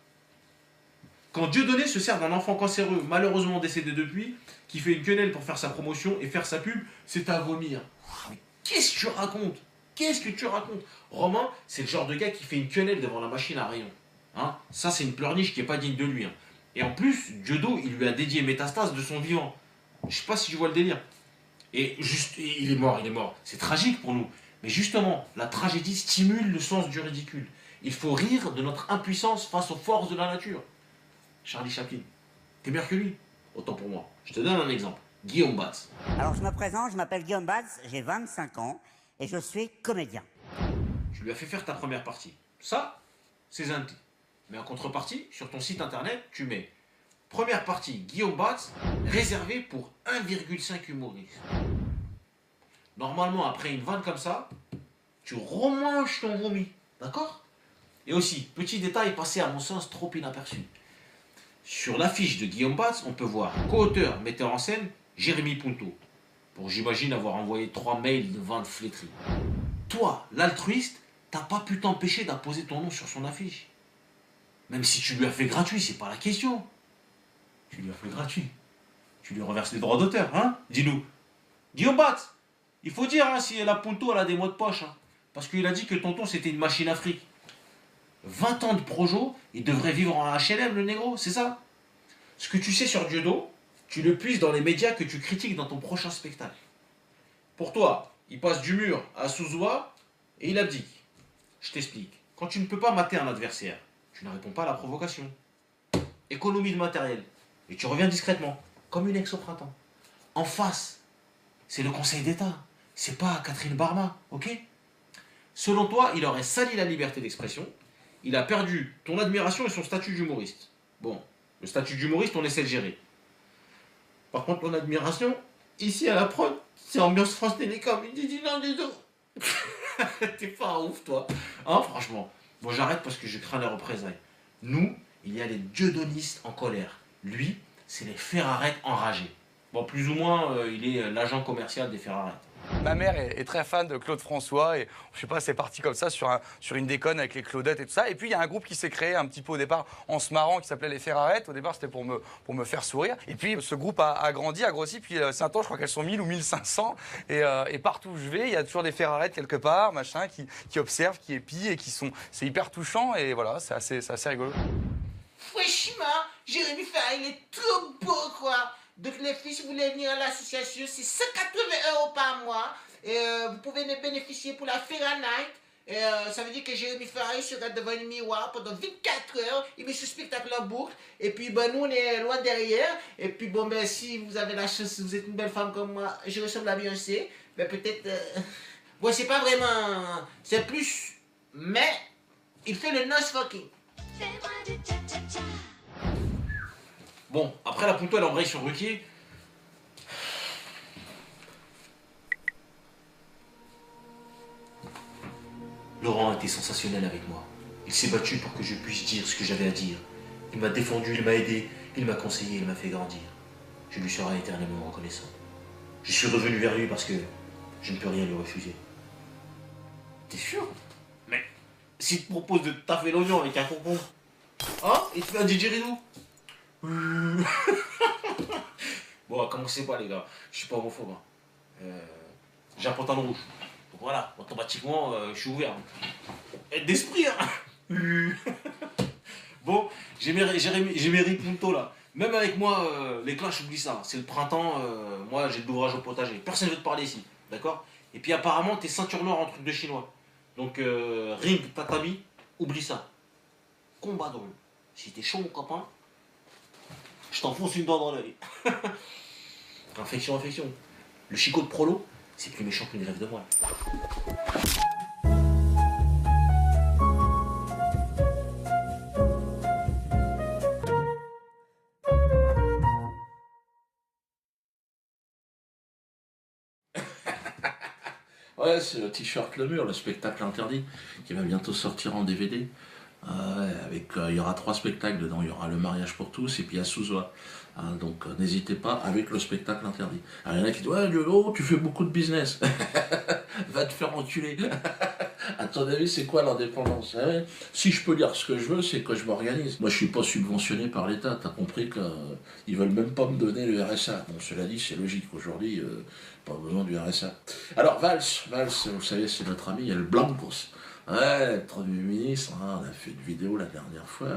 Quand Dieudonné se sert d'un enfant cancéreux, malheureusement décédé depuis, qui fait une quenelle pour faire sa promotion et faire sa pub, c'est à vomir. Mais qu'est-ce que tu racontes? Qu'est-ce que tu racontes? Romain, c'est le genre de gars qui fait une quenelle devant la machine à rayon. Hein, ça, c'est une pleurniche qui n'est pas digne de lui. Hein. Et en plus, Dieudo, il lui a dédié Métastase de son vivant. Je sais pas si tu vois le délire. Et juste, il est mort, il est mort. C'est tragique pour nous. Mais justement, la tragédie stimule le sens du ridicule. Il faut rire de notre impuissance face aux forces de la nature. Charlie Chaplin, t'es meilleur que lui? Autant pour moi. Je te donne un exemple. Guillaume Batz. Alors je me présente, je m'appelle Guillaume Batz, j'ai 25 ans et je suis comédien. Tu lui as fait faire ta première partie. Ça, c'est gentil. Mais en contrepartie, sur ton site internet, tu mets première partie Guillaume Batz, réservée pour 1,5 humoristes. Normalement, après une vanne comme ça, tu remanges ton vomi. D'accord? Et aussi, petit détail passé à mon sens trop inaperçu. Sur l'affiche de Guillaume Batz, on peut voir co-auteur, metteur en scène, Jérémy Punto. Pour j'imagine avoir envoyé 3 mails de vannes flétries. Toi, l'altruiste, t'as pas pu t'empêcher d'apposer ton nom sur son affiche. Même si tu lui as fait gratuit, c'est pas la question. Tu lui as fait gratuit. Tu lui reverses les droits d'auteur, hein? Dis-nous. Guillaume Batz, il faut dire hein, si la Punto elle a des mots de poche. Hein, parce qu'il a dit que tonton c'était une machine à fric. 20 ans de projo, il devrait vivre en HLM le négro, c'est ça? Ce que tu sais sur Dieudo, tu le puises dans les médias que tu critiques dans ton prochain spectacle. Pour toi, il passe du mur à Souzoua et il abdique. Je t'explique. Quand tu ne peux pas mater un adversaire, tu ne réponds pas à la provocation. Économie de matériel. Et tu reviens discrètement, comme une ex au printemps. En face, c'est le Conseil d'État. C'est pas Catherine Barma, ok? Selon toi, il aurait sali la liberté d'expression. Il a perdu ton admiration et son statut d'humoriste. Bon, le statut d'humoriste, on essaie de gérer. Par contre, ton admiration, ici à la prod, c'est ambiance France Télécom. Il dit non, du tout. T'es pas un ouf, toi. Hein, franchement. Bon, j'arrête parce que je crains les représailles. Nous, il y a les dieudonistes en colère. Lui, c'est les Ferrarettes enragés. Bon, plus ou moins, il est l'agent commercial des Ferrarettes. Ma mère est très fan de Claude François et je sais pas, c'est parti comme ça sur une déconne avec les Claudettes et tout ça. Et puis il y a un groupe qui s'est créé un petit peu au départ en se marrant qui s'appelait les Ferrarettes. Au départ c'était pour me faire sourire. Et puis ce groupe a grandi, a grossi. Puis c'est un temps, je crois qu'elles sont 1000 ou 1500. Et partout où je vais, il y a toujours des Ferrarettes quelque part, machin, qui observent, qui épient et qui sont. C'est hyper touchant et voilà, c'est assez rigolo. Franchement, Jérémy Ferrari, il est trop beau quoi. Donc les filles, si vous voulez venir à l'association, c'est 180 € par mois. Et vous pouvez ne bénéficier pour la Ferra Night. Et ça veut dire que Jérémy Ferrari sera devant un miroir pendant 24 heures. Il met ce spectacle en boucle. Et puis ben, nous, on est loin derrière. Et puis bon, ben, si vous avez la chance, si vous êtes une belle femme comme moi, je ressemble à Beyoncé. Ben peut-être... Bon, c'est pas vraiment... C'est plus... Mais il fait le nose fucking. Bon, après la Punto elle embraye sur Ruquier, Laurent a été sensationnel avec moi. Il s'est battu pour que je puisse dire ce que j'avais à dire. Il m'a défendu, il m'a aidé, il m'a conseillé, il m'a fait grandir. Je lui serai éternellement reconnaissant. Je suis revenu vers lui parce que je ne peux rien lui refuser. T'es sûr? Mais s'il te propose de taffer l'oignon avec un concombre, hein? Il te fait un didgeridoo? Bon, commencez pas les gars, je suis pas homophobe. Hein. J'ai un pantalon rouge. Donc voilà, automatiquement, je suis ouvert. D'esprit, hein. Bon, j'ai mes ripuntos là. Même avec moi, les clashs, j'oublie ça. C'est le printemps, moi j'ai de l'ouvrage au potager. Personne ne veut te parler ici, d'accord? Et puis apparemment, t'es ceinture noire en truc de chinois. Donc ring, tatami, oublie ça. Combat drôle. Si t'es chaud mon copain, je t'enfonce une dent dans l'œil. Infection. Le chicot de prolo, c'est plus méchant qu'une grève de moelle. Ouais, c'est le t-shirt Le Mur, le spectacle interdit, qui va bientôt sortir en DVD. Il y aura 3 spectacles dedans, il y aura Le Mariage pour tous et puis Asouzoa. Donc n'hésitez pas avec le spectacle interdit. Alors il y en a qui disent ouais Diolo, tu fais beaucoup de business. Va te faire enculer. À ton avis c'est quoi l'indépendance? Si je peux dire ce que je veux, c'est que je m'organise. Moi je suis pas subventionné par l'État, t'as compris qu'ils veulent même pas me donner le RSA. Bon cela dit c'est logique, aujourd'hui pas besoin du RSA. Alors Valls, vous savez c'est notre ami, il y a le Blancos. Ouais, le Premier ministre, hein, on a fait une vidéo la dernière fois.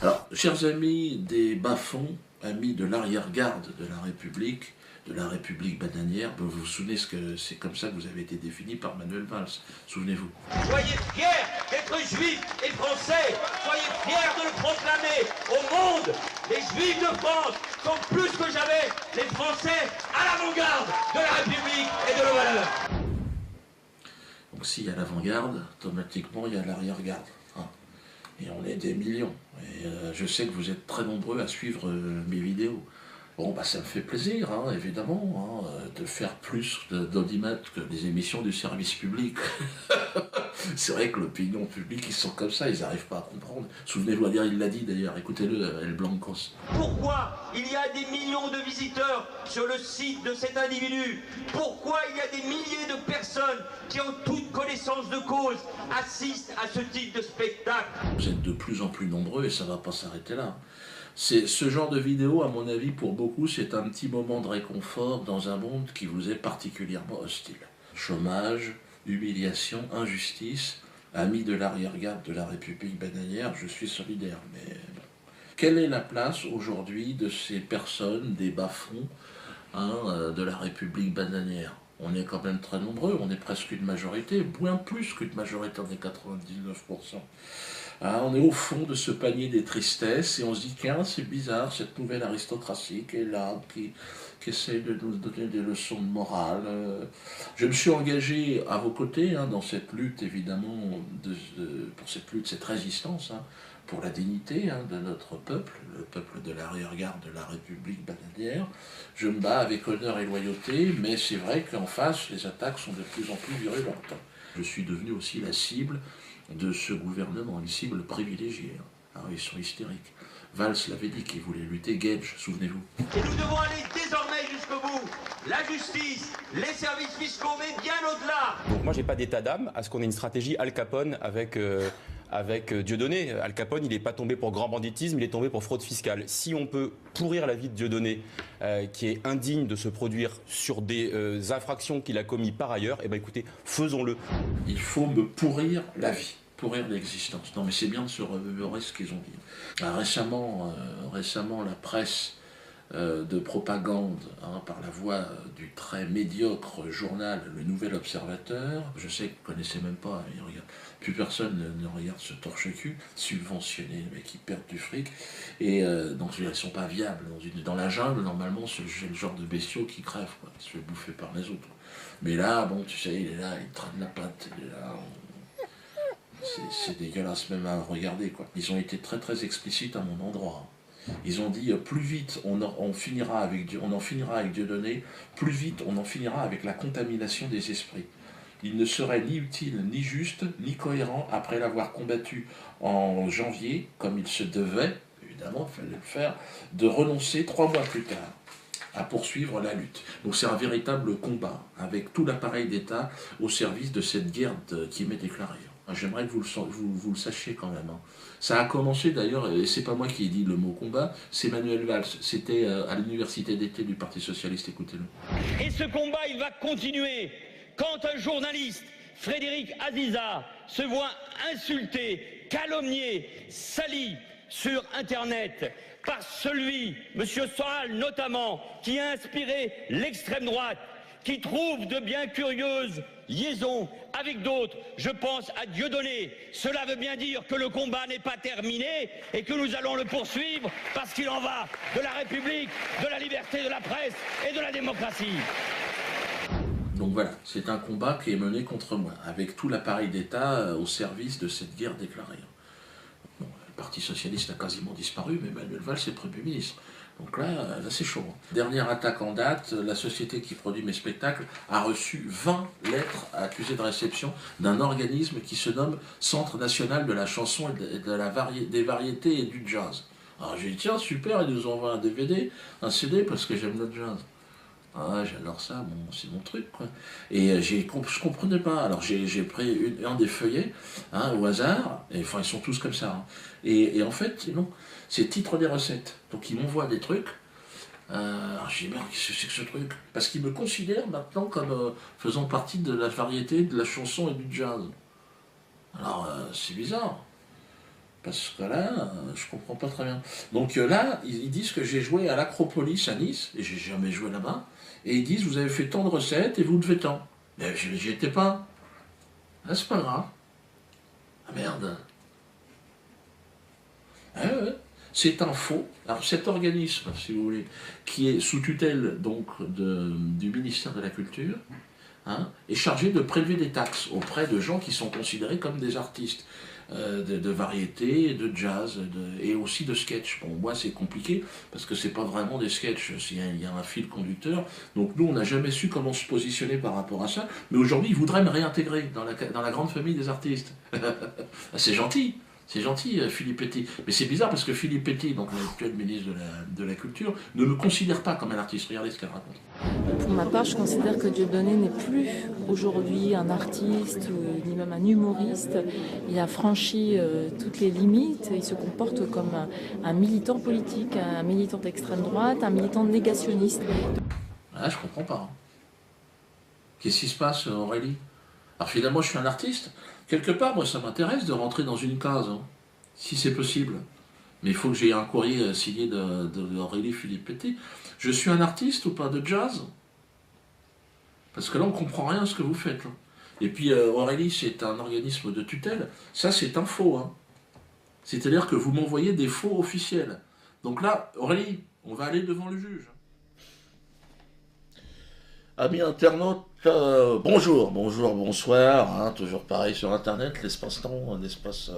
Alors, chers amis des bas-fonds, amis de l'arrière-garde de la République bananière, vous vous souvenez que c'est comme ça que vous avez été défini par Manuel Valls, souvenez-vous. Soyez fiers d'être juifs et français. Soyez fiers de le proclamer au monde. Les juifs de France sont plus que jamais les Français à l'avant-garde de la République et de nos valeurs. Donc s'il y a l'avant-garde, automatiquement il y a l'arrière-garde. Hein. Et on est des millions. Et je sais que vous êtes très nombreux à suivre mes vidéos. Bon, bah ça me fait plaisir, hein, évidemment, hein, de faire plus d'audimat que les émissions du service public. C'est vrai que l'opinion publique, ils sont comme ça, ils n'arrivent pas à comprendre. Souvenez-vous, il l'a dit d'ailleurs, écoutez-le, El Blancos. Pourquoi il y a des millions de visiteurs sur le site de cet individu? Pourquoi il y a des milliers de personnes qui, en toute connaissance de cause, assistent à ce type de spectacle? Vous êtes de plus en plus nombreux et ça ne va pas s'arrêter là. Ce genre de vidéo, à mon avis, pour beaucoup, c'est un petit moment de réconfort dans un monde qui vous est particulièrement hostile. Chômage, humiliation, injustice, amis de l'arrière-garde de la République bananière, je suis solidaire. Mais bon. Quelle est la place aujourd'hui de ces personnes, des bas-fonds de la République bananière? On est quand même très nombreux, on est presque une majorité, bien plus qu'une majorité, on est 99%. On est au fond de ce panier des tristesses et on se dit tiens c'est bizarre cette nouvelle aristocratie qui est là, qui essaie de nous donner des leçons de morale. Je me suis engagé à vos côtés dans cette lutte évidemment, pour cette lutte, cette résistance, pour la dignité de notre peuple, le peuple de l'arrière-garde de la République bananière. Je me bats avec honneur et loyauté, mais c'est vrai qu'en face les attaques sont de plus en plus virulentes. Je suis devenu aussi la cible de ce gouvernement, une cible privilégiée. Ils sont hystériques. Valls l'avait dit qu'il voulait lutter, Gage, souvenez-vous. Et nous devons aller désormais jusqu'au bout. La justice, les services fiscaux, mais bien au-delà. Donc moi j'ai pas d'état d'âme à ce qu'on ait une stratégie Al Capone avec Dieudonné. Al Capone, il n'est pas tombé pour grand banditisme, il est tombé pour fraude fiscale. Si on peut pourrir la vie de Dieudonné, qui est indigne de se produire sur des infractions qu'il a commis par ailleurs, eh ben écoutez, faisons-le. Il faut me pourrir la vie, pourrir l'existence. Non mais c'est bien de se remémorer ce qu'ils ont dit. Récemment, la presse de propagande par la voix du très médiocre journal Le Nouvel Observateur. Je sais que vous ne connaissez même pas, plus personne ne regarde ce torche-cul, subventionné, mais qui perdent du fric. Et donc ils ne sont pas viables. Dans la jungle, normalement, c'est le genre de bestiaux qui crèvent, quoi, qui se fait bouffer par les autres. Mais là, bon, tu sais, il est là, il traîne la patte, il est là. C'est dégueulasse même à regarder, quoi. Ils ont été très très explicites à mon endroit. Ils ont dit plus vite on en finira avec Dieudonné, plus vite on en finira avec la contamination des esprits. il ne serait ni utile, ni juste, ni cohérent, après l'avoir combattu en janvier, comme il se devait, évidemment, il fallait le faire, de renoncer 3 mois plus tard à poursuivre la lutte. Donc c'est un véritable combat, avec tout l'appareil d'État au service de cette guerre qui m'est déclarée. J'aimerais que vous le sachiez quand même. Ça a commencé d'ailleurs, et c'est pas moi qui ai dit le mot combat, c'est Manuel Valls, c'était à l'université d'été du Parti Socialiste, écoutez-le. Et ce combat, il va continuer quand un journaliste, Frédéric Aziza, se voit insulté, calomnié, sali sur Internet par celui, M. Soral notamment, qui a inspiré l'extrême droite, qui trouve de bien curieuses liaisons avec d'autres. Je pense à Dieudonné. Cela veut bien dire que le combat n'est pas terminé et que nous allons le poursuivre parce qu'il en va de la République, de la liberté de la presse et de la démocratie. Donc voilà, c'est un combat qui est mené contre moi, avec tout l'appareil d'État au service de cette guerre déclarée. Bon, le Parti Socialiste a quasiment disparu, mais Manuel Valls est Premier ministre. Donc là c'est chaud. Dernière attaque en date, la société qui produit mes spectacles a reçu 20 lettres accusées de réception d'un organisme qui se nomme Centre National de la Chanson et des Variétés et du Jazz. Alors j'ai dit, tiens, super, ils nous envoient un DVD, un CD, parce que j'aime le jazz. Ah, j'adore ça, bon, c'est mon truc, quoi. Et je comprenais pas. Alors j'ai pris un des feuillets, au hasard, et enfin ils sont tous comme ça. Et en fait, non, c'est titre des recettes. Donc ils m'envoient des trucs. Alors j'ai dit, merde, qu'est-ce que c'est que ce truc? Parce qu'ils me considèrent maintenant comme faisant partie de la variété, de la chanson et du jazz. Alors c'est bizarre. Parce que là, je comprends pas très bien. Donc là, ils disent que j'ai joué à l'Acropolis à Nice, et j'ai jamais joué là-bas. Et ils disent, vous avez fait tant de recettes et vous devez tant. Mais j'y étais pas. Ah, c'est pas grave. Ah merde. Ah, ouais. C'est un faux. Alors cet organisme, si vous voulez, qui est sous tutelle donc du ministère de la Culture, est chargé de prélever des taxes auprès de gens qui sont considérés comme des artistes. De variété, de jazz et aussi de sketch. Bon, moi c'est compliqué parce que c'est pas vraiment des sketchs, il y a un fil conducteur. Donc nous on n'a jamais su comment se positionner par rapport à ça, mais aujourd'hui ils voudraient me réintégrer dans la grande famille des artistes. C'est gentil. C'est gentil, Philippe Petit. Mais c'est bizarre parce que Philippe Petit, donc l'actuel ministre de la Culture, ne me considère pas comme un artiste. Regardez ce qu'elle raconte. Pour ma part, je considère que Dieudonné n'est plus aujourd'hui un artiste ni même un humoriste. Il a franchi toutes les limites. Il se comporte comme un militant politique, un militant d'extrême droite, un militant négationniste. Ah, je comprends pas. Qu'est-ce qui se passe, Aurélie? Alors finalement, je suis un artiste. Quelque part, moi, ça m'intéresse de rentrer dans une case, si c'est possible. Mais il faut que j'ai un courrier signé d'Aurélie Philippe Petit. Je suis un artiste ou pas de jazz? Parce que là, on ne comprend rien à ce que vous faites. Et puis, Aurélie, c'est un organisme de tutelle. Ça, c'est un faux. C'est-à-dire que vous m'envoyez des faux officiels. Donc là, Aurélie, on va aller devant le juge. Amis internautes, bonjour, bonsoir, toujours pareil sur Internet, l'espace-temps, l'espace...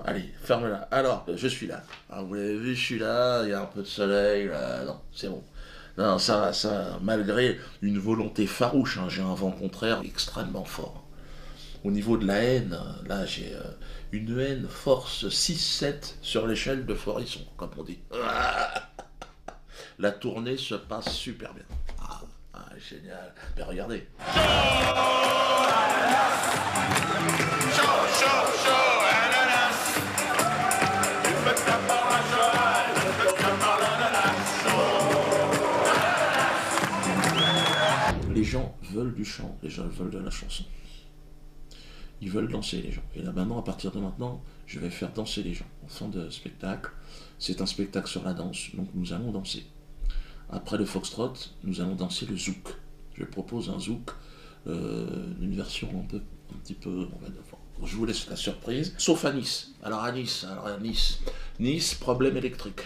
allez, ferme-la. Alors, je suis là. Vous l'avez vu, je suis là, il y a un peu de soleil, là, non, c'est bon. Non, ça, malgré une volonté farouche, j'ai un vent contraire extrêmement fort. Au niveau de la haine, là, j'ai une haine force 6-7 sur l'échelle de Forisson, comme on dit. La tournée se passe super bien. Génial. Mais regardez. Les gens veulent du chant, les gens veulent de la chanson. Ils veulent danser, les gens. Et là maintenant, à partir de maintenant, je vais faire danser les gens. En fin de spectacle, c'est un spectacle sur la danse, donc nous allons danser. Après le foxtrot, nous allons danser le zouk. Je propose un zouk, une version un petit peu... Je vous laisse la surprise. Sauf à Nice. Alors à Nice, problème électrique.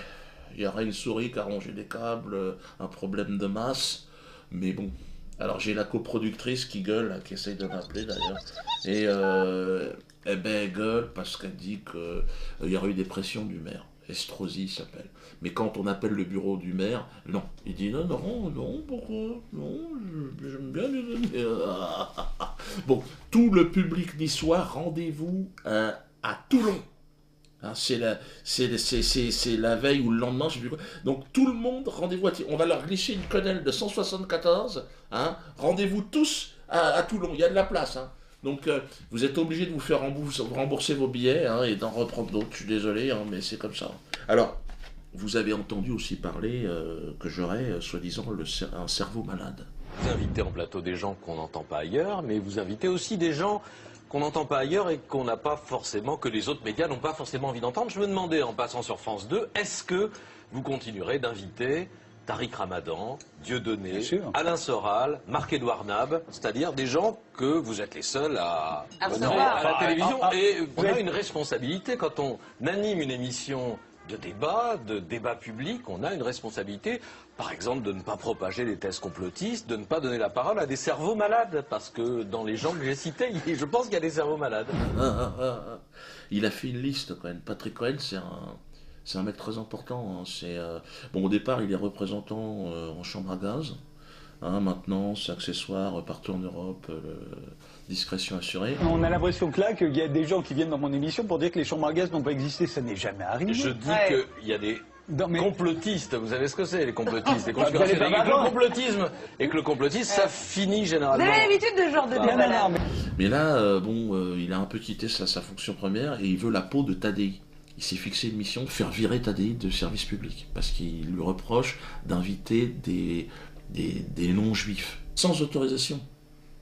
Il y aurait une souris qui a rongé des câbles, un problème de masse. Mais bon. Alors j'ai la coproductrice qui gueule, là, qui essaye de m'appeler d'ailleurs. Et elle gueule parce qu'elle dit qu'il y aurait eu des pressions du maire. Estrosi il s'appelle. Mais quand on appelle le bureau du maire, non. Il dit non, pourquoi? Non, j'aime bien Dieudonné. Bon, tout le public niçois, rendez-vous à Toulon. Hein, c'est la veille ou le lendemain, je sais plus quoi. Donc tout le monde, rendez-vous on va leur glisser une quenelle de 174. Hein, rendez-vous tous à Toulon, il y a de la place. Hein. Donc vous êtes obligés de vous faire rembourser vos billets hein, et d'en reprendre d'autres. Je suis désolé, hein, mais c'est comme ça. Alors, vous avez entendu aussi parler que j'aurais, soi-disant, un cerveau malade. Vous invitez en plateau des gens qu'on n'entend pas ailleurs, mais vous invitez aussi des gens qu'on n'entend pas ailleurs et qu'on n'a pas forcément, que les autres médias n'ont pas forcément envie d'entendre. Je me demandais, en passant sur France 2, est-ce que vous continuerez d'inviter Tariq Ramadan, Dieudonné, Alain Soral, Marc-Édouard Nab, c'est-à-dire des gens que vous êtes les seuls à la télévision. Et on a une responsabilité quand on anime une émission de débat public, on a une responsabilité, par exemple, de ne pas propager les thèses complotistes, de ne pas donner la parole à des cerveaux malades, parce que dans les gens que j'ai cités, je pense qu'il y a des cerveaux malades. Il a fait une liste, quand même. Patrick Cohen, c'est un mec très important. Hein. Bon, au départ, il est représentant en chambre à gaz. Hein, maintenant, c'est accessoire partout en Europe, discrétion assurée. On a l'impression que là, qu'il y a des gens qui viennent dans mon émission pour dire que les chambres à gaz n'ont pas existé. Ça n'est jamais arrivé. Je dis qu'il y a des complotistes. Vous savez ce que c'est, les complotistes, les conspirationnistes. Et que le complotisme, ça finit généralement. Vous avez l'habitude de ce genre de débat. Mais là, il a un peu quitté sa fonction première et il veut la peau de Tadei. Il s'est fixé une mission de faire virer Tadei de service public parce qu'il lui reproche d'inviter des non-juifs, sans autorisation.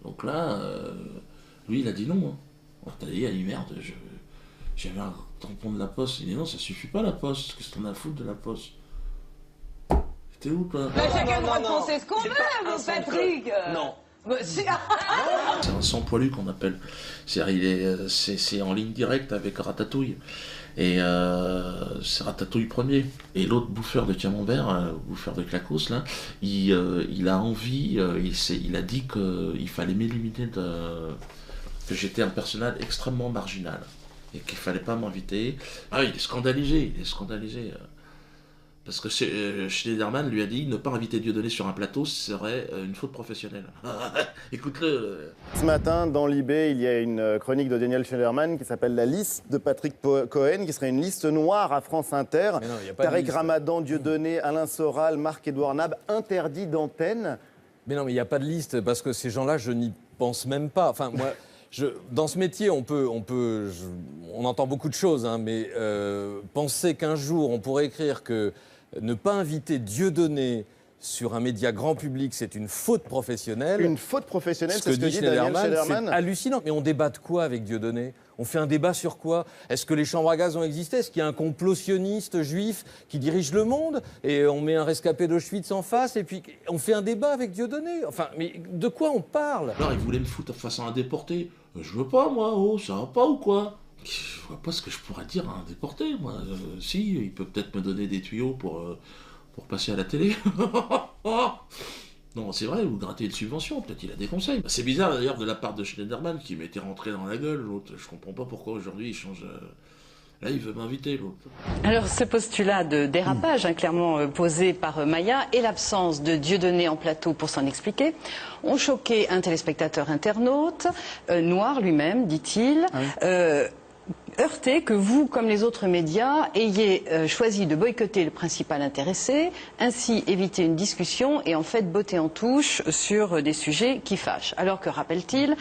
Donc là, lui, il a dit non. Hein. Tadei a dit merde, j'avais un tampon de la Poste. Il dit non, ça suffit pas la Poste, qu'est-ce qu'on a à foutre de la Poste? T'es où, toi? Chacun doit penser ce qu'on veut, mon Patrick. Non. C'est un sans-poilu qu'on appelle. C'est en ligne directe avec Ratatouille. Et c'est Ratatouille premier. Et l'autre bouffeur de camembert, bouffeur de clacos, là, il a envie, il a dit qu'il fallait m'éliminer, que j'étais un personnage extrêmement marginal. Et qu'il fallait pas m'inviter. Ah, il est scandalisé, parce que Schneiderman lui a dit ne pas inviter Dieudonné sur un plateau serait une faute professionnelle. Écoute-le. Ce matin, dans l'IB, il y a une chronique de Daniel Schneiderman qui s'appelle La liste de Patrick Cohen, qui serait une liste noire à France Inter. Tariq Ramadan, Dieudonné, Alain Soral, Marc-Édouard Nab, interdit d'antenne. Mais non, mais il n'y a pas de liste, parce que ces gens-là, je n'y pense même pas. Enfin, moi... dans ce métier, on entend beaucoup de choses, hein, mais penser qu'un jour on pourrait écrire que ne pas inviter Dieudonné sur un média grand public, c'est une faute professionnelle. Une faute professionnelle, c'est ce que dit Daniel Schneiderman. C'est hallucinant. Mais on débat de quoi avec Dieudonné? On fait un débat sur quoi? Est-ce que les chambres à gaz ont existé? Est-ce qu'il y a un complot sioniste juif qui dirige le monde? Et on met un rescapé d'Auschwitz en face et puis on fait un débat avec Dieudonné? Enfin, mais de quoi on parle? Alors, il voulait me foutre face à un déporté. Je veux pas, moi, ça va pas ou quoi? Je vois pas ce que je pourrais dire à un déporté, moi. Si, il peut peut-être me donner des tuyaux pour passer à la télé. Non, c'est vrai, ou gratter une subvention, peut-être il a des conseils. C'est bizarre d'ailleurs de la part de Schneiderman qui m'était rentré dans la gueule, l'autre. Je comprends pas pourquoi aujourd'hui il change. Là, il veut m'inviter, l'autre. Alors, ce postulat de dérapage, clairement posé par Maya, et l'absence de Dieudonné en plateau pour s'en expliquer, ont choqué un téléspectateur internaute, noir lui-même, dit-il, heurté que vous, comme les autres médias, ayez choisi de boycotter le principal intéressé, ainsi éviter une discussion et en fait botter en touche sur des sujets qui fâchent. Alors que, rappelle-t-il,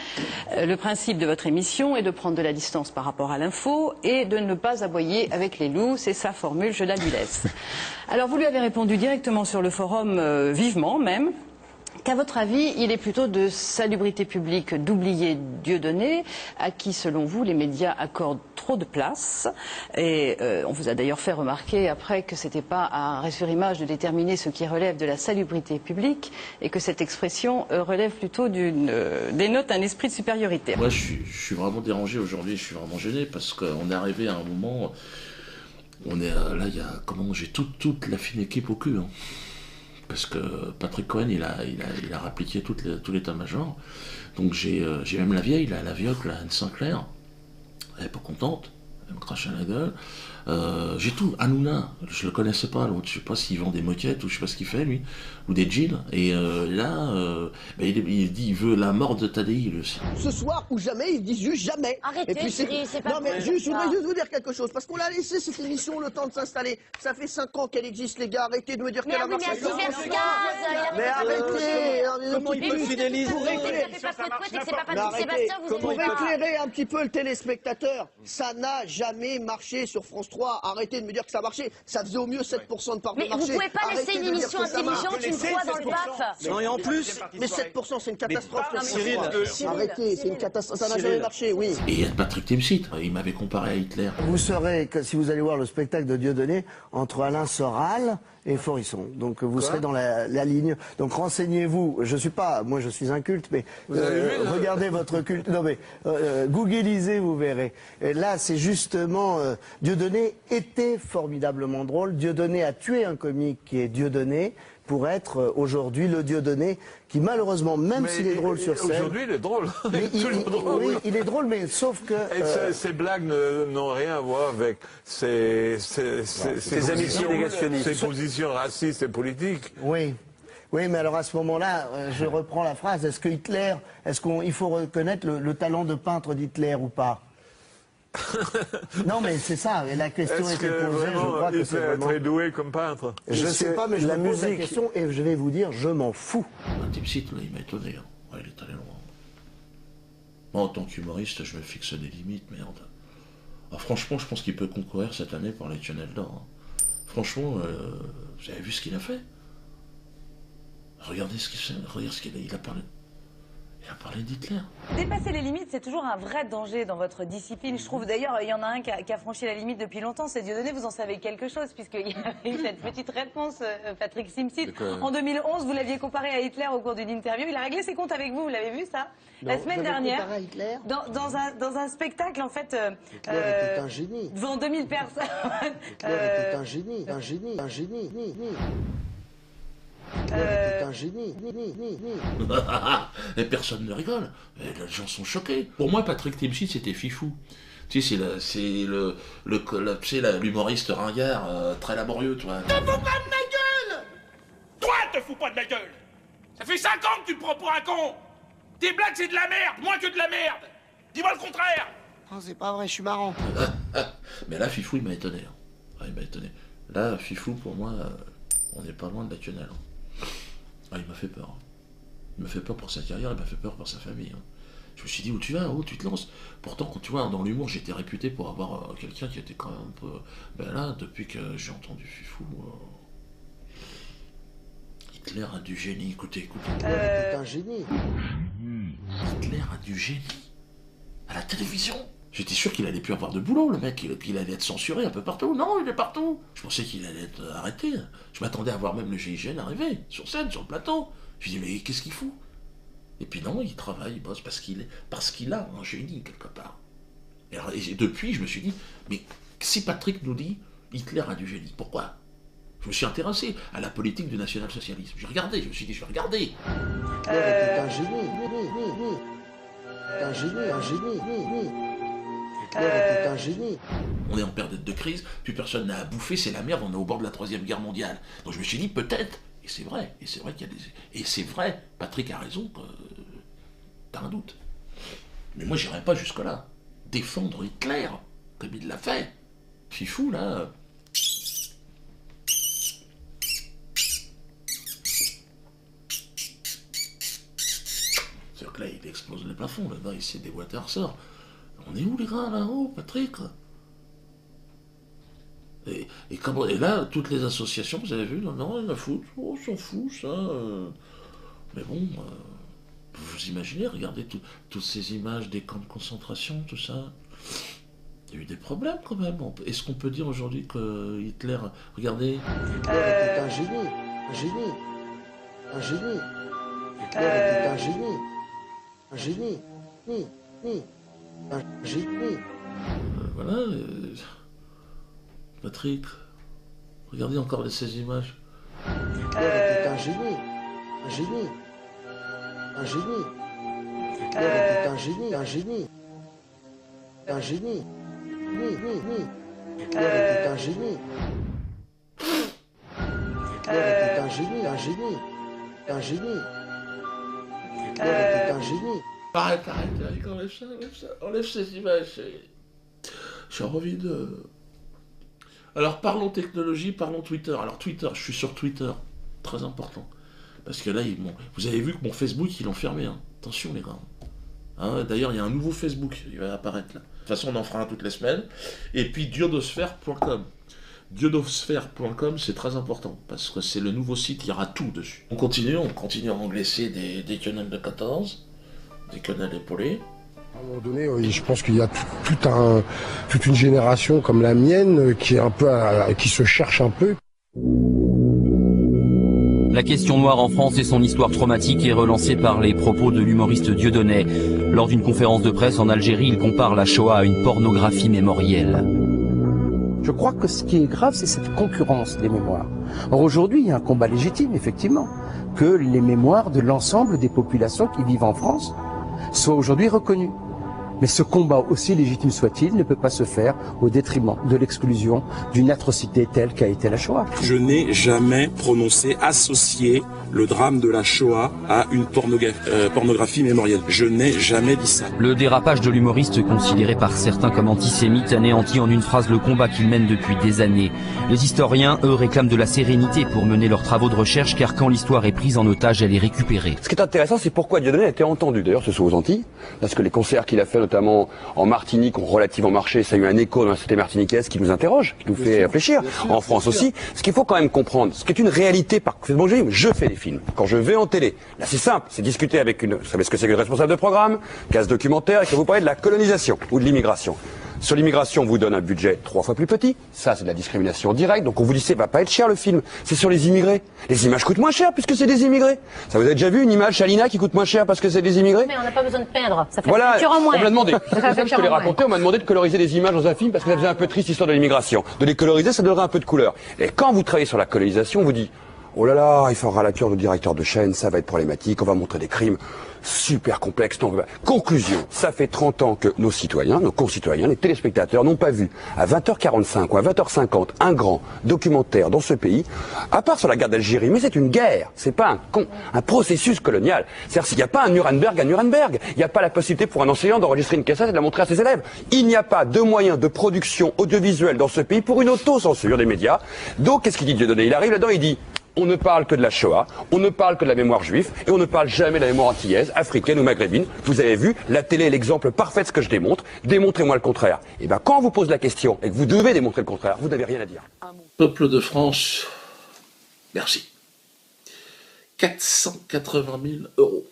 le principe de votre émission est de prendre de la distance par rapport à l'info et de ne pas aboyer avec les loups, c'est sa formule, je la lui laisse. Alors vous lui avez répondu directement sur le forum, vivement même, qu'à votre avis, il est plutôt de salubrité publique d'oublier Dieudonné, à qui, selon vous, les médias accordent trop de place. Et on vous a d'ailleurs fait remarquer après que ce n'était pas à Ressurimage de déterminer ce qui relève de la salubrité publique et que cette expression relève plutôt dénote un esprit de supériorité. Moi, je suis vraiment dérangé aujourd'hui, je suis vraiment gêné parce qu'on est arrivé à un moment... là, j'ai toute la fine équipe au cul, hein. Parce que Patrick Cohen, il a rappliqué tout l'état-major. Donc j'ai même la vieille, la vieille, Anne Sinclair. Elle n'est pas contente. Elle me crache à la gueule. J'ai tout. Hanouna, je le connaissais pas, l'autre. Je sais pas s'il vend des moquettes ou je sais pas ce qu'il fait, lui. Ou des jeans. Et là, il dit il veut la mort de Tadei, lui aussi. Ce soir ou jamais, ils disent juste jamais. Arrêtez, Et puis c'est pas non, mais vrai, juste, je ça. voudrais juste vous dire quelque chose. Parce qu'on a laissé cette émission le temps de s'installer. Ça fait 5 ans qu'elle existe, les gars. Arrêtez de me dire qu'elle a marché. Mais arrêtez. Comment il peut fidéliser? Pour éclairer un petit peu le téléspectateur, ça n'a jamais marché sur France 3. Arrêtez de me dire que ça a marché. Ça faisait au mieux 7% de part de Mais marché. vous pouvez pas laisser une émission intelligente une fois dans le PAF. Non, et en plus, mais 7%, c'est une catastrophe. Cyril, arrêtez, c'est une catastrophe. Ça n'a jamais marché, oui. Et il y a Patrick Timsit, il m'avait comparé à Hitler. Vous saurez, si vous allez voir le spectacle de Dieudonné, entre Alain Soral et Forisson. Donc vous serez dans la ligne. Donc renseignez-vous. Moi je suis inculte, mais regardez votre culte. Non mais googlisez, vous verrez. Et là, c'est justement Dieudonné était formidablement drôle. Dieudonné a tué un comique qui est Dieudonné pour être aujourd'hui le Dieudonné qui malheureusement, même s'il est drôle sur scène... Aujourd'hui, il est drôle. Oui, il est drôle, mais sauf que... Ces blagues n'ont rien à voir avec ses amitiés négationnistes. Ses positions racistes et politiques. Oui. Oui, mais alors à ce moment-là, je reprends la phrase. Est-ce que Hitler, il faut reconnaître le talent de peintre d'Hitler ou pas? Non, mais c'est ça. Et la question était posée. Je crois que c'est vraiment très doué comme peintre. Je ne sais pas, mais je me pose la question et je vais vous dire, je m'en fous. Un type site, là, il m'a étonné. Hein. Ouais, il est allé loin. Moi, en tant qu'humoriste, je me fixe des limites, merde. Alors, franchement, je pense qu'il peut concourir cette année pour les Tunnels d'Or. Hein. Franchement, vous avez vu ce qu'il a fait? Regardez ce qu'il fait. Regardez ce qu'il a parlé. Il a parlé d'Hitler. Dépasser les limites, c'est toujours un vrai danger dans votre discipline. Je trouve d'ailleurs, il y en a un qui a franchi la limite depuis longtemps, c'est Dieudonné. Vous en savez quelque chose, puisqu'il y avait eu cette petite réponse, Patrick Timsit. En 2011, vous l'aviez comparé à Hitler au cours d'une interview. Il a réglé ses comptes avec vous l'avez vu ça? Non, la semaine dernière, comparé à Hitler dans un spectacle, en fait, Hitler était un génie. devant 2000 personnes. Hitler était un génie. C'est un génie. Et personne ne rigole. Et les gens sont choqués. Pour moi, Patrick Timsit, c'était Fifou. Tu sais, c'est l'humoriste ringard, très laborieux, toi. Te fous pas de ma gueule! Toi, te fous pas de ma gueule! Ça fait 5 ans que tu me prends pour un con! Tes blagues, c'est de la merde, moins que de la merde! Dis-moi le contraire! Oh, c'est pas vrai, je suis marrant. Mais là, Fifou, il m'a étonné. Hein. Ouais, il m'a étonné. Là, Fifou, pour moi, on n'est pas loin de la tunnel. Hein. Ah, il m'a fait peur. Il m'a fait peur pour sa carrière, il m'a fait peur pour sa famille. Hein. Je me suis dit, où tu vas, où tu te lances? Pourtant, quand tu vois, dans l'humour, j'étais réputé pour avoir quelqu'un qui était quand même un peu... Ben là, depuis que j'ai entendu Fifou... Hitler a du génie, écoutez. C'est un génie. Hitler a du génie. À la télévision. J'étais sûr qu'il allait plus avoir de boulot, le mec, qu'il allait être censuré un peu partout. Non, il est partout. Je pensais qu'il allait être arrêté. Je m'attendais à voir même le GIGN arriver, sur scène, sur le plateau. Je me dis, mais qu'est-ce qu'il fout? Et puis non, il travaille, il bosse parce qu'il a un génie, quelque part. Et depuis, je me suis dit, mais si Patrick nous dit, Hitler a du génie, pourquoi? Je me suis intéressé à la politique du national-socialisme. J'ai regardé, je me suis dit, je vais regarder. Hitler était un génie. Un génie. Hitler était un génie. On est en période de crise, plus personne n'a à bouffer, c'est la merde, on est au bord de la 3e guerre mondiale. Donc je me suis dit, peut-être, et c'est vrai qu'il y a des... Et c'est vrai, Patrick a raison, t'as un doute. Mais moi, j'irai pas jusque-là. Défendre Hitler, comme il l'a fait. Fifou, là... C'est-à-dire que là, il explose les plafonds, là-bas, il s'est déboîté un ressort. On est où les gars là-haut, Patrick? Et là, toutes les associations, vous avez vu, non, ils la foutent, on s'en fout, ça. Mais bon, vous imaginez, regardez toutes ces images des camps de concentration, tout ça. Il y a eu des problèmes quand même. Est-ce qu'on peut dire aujourd'hui que Hitler, regardez... Hitler était un génie. Hitler était un génie. Un génie. Voilà. Patrick, regardez encore ces images. Hitler était un génie. Hitler était un génie. Hitler était un génie. Hitler était un génie. Hitler était un génie. Arrête, enlève ces images. J'ai envie de... Alors parlons technologie, parlons Twitter. Alors Twitter, je suis sur Twitter, très important. Parce que là, vous avez vu que mon Facebook, ils l'ont fermé. Hein. Attention les gars. Hein, d'ailleurs, il y a un nouveau Facebook, il va apparaître là. De toute façon, on en fera un toutes les semaines. Et puis diodosphère.com. Diodosphère.com, c'est très important, parce que c'est le nouveau site, il y aura tout dessus. On continue à englisser des quenelles de 14, des quenelles épaulées. À un moment donné, je pense qu'il y a toute une génération comme la mienne qui est un peu, qui se cherche un peu. La question noire en France et son histoire traumatique est relancée par les propos de l'humoriste Dieudonné. Lors d'une conférence de presse en Algérie, il compare la Shoah à une pornographie mémorielle. Je crois que ce qui est grave, c'est cette concurrence des mémoires. Or aujourd'hui, il y a un combat légitime, effectivement, que les mémoires de l'ensemble des populations qui vivent en France soient aujourd'hui reconnues. Mais ce combat, aussi légitime soit-il, ne peut pas se faire au détriment de l'exclusion d'une atrocité telle qu'a été la Shoah. Je n'ai jamais associé le drame de la Shoah à une pornographie mémorielle. Je n'ai jamais dit ça. Le dérapage de l'humoriste, considéré par certains comme antisémite, anéantit en une phrase le combat qu'il mène depuis des années. Les historiens, eux, réclament de la sérénité pour mener leurs travaux de recherche, car quand l'histoire est prise en otage, elle est récupérée. Ce qui est intéressant, c'est pourquoi Dieudonné a été entendu. D'ailleurs, ce sont aux Antilles, parce que les concerts qu'il a fait notamment en Martinique ont relativement marché. Ça a eu un écho dans la société martiniquaise qui nous interroge, qui nous fait réfléchir. En France aussi. Ce qu'il faut quand même comprendre, ce qui est une réalité, je fais des films. Quand je vais en télé, là c'est simple, c'est discuter avec vous savez ce que c'est qu'une responsable de programme, case documentaire, et que vous parlez de la colonisation ou de l'immigration. Sur l'immigration, on vous donne un budget 3 fois plus petit. Ça, c'est de la discrimination directe. Donc on vous dit, ça va pas être cher le film. C'est sur les immigrés. Les images coûtent moins cher puisque c'est des immigrés. Ça, vous avez déjà vu une image Chalina qui coûte moins cher parce que c'est des immigrés? Mais on n'a pas besoin de peindre. Ça fait voilà, facture en moins. on me l'a demandé. Je te l'ai raconté, on m'a demandé de coloriser des images dans un film parce que ça faisait un peu triste l'histoire de l'immigration. De les coloriser, ça donnerait un peu de couleur. Et quand vous travaillez sur la colonisation, on vous dit, oh là là, il faudra la cure de directeur de chaîne, ça va être problématique, on va montrer des crimes super complexes. Donc, conclusion, ça fait 30 ans que nos citoyens, nos concitoyens, les téléspectateurs n'ont pas vu à 20h45 ou à 20h50 un grand documentaire dans ce pays, à part sur la guerre d'Algérie, mais c'est une guerre, c'est pas un processus colonial. C'est-à-dire s'il n'y a pas un Nuremberg à Nuremberg, il n'y a pas la possibilité pour un enseignant d'enregistrer une cassette et de la montrer à ses élèves. Il n'y a pas de moyens de production audiovisuelle dans ce pays pour une auto-censure des médias. Donc, qu'est-ce qu'il dit Dieudonné? Il arrive là-dedans, il dit, on ne parle que de la Shoah, on ne parle que de la mémoire juive, et on ne parle jamais de la mémoire antillaise, africaine ou maghrébine. Vous avez vu, la télé est l'exemple parfait de ce que je démontre. Démontrez-moi le contraire. Et bien, quand on vous pose la question et que vous devez démontrer le contraire, vous n'avez rien à dire. Peuple de France, merci. 480 000 €.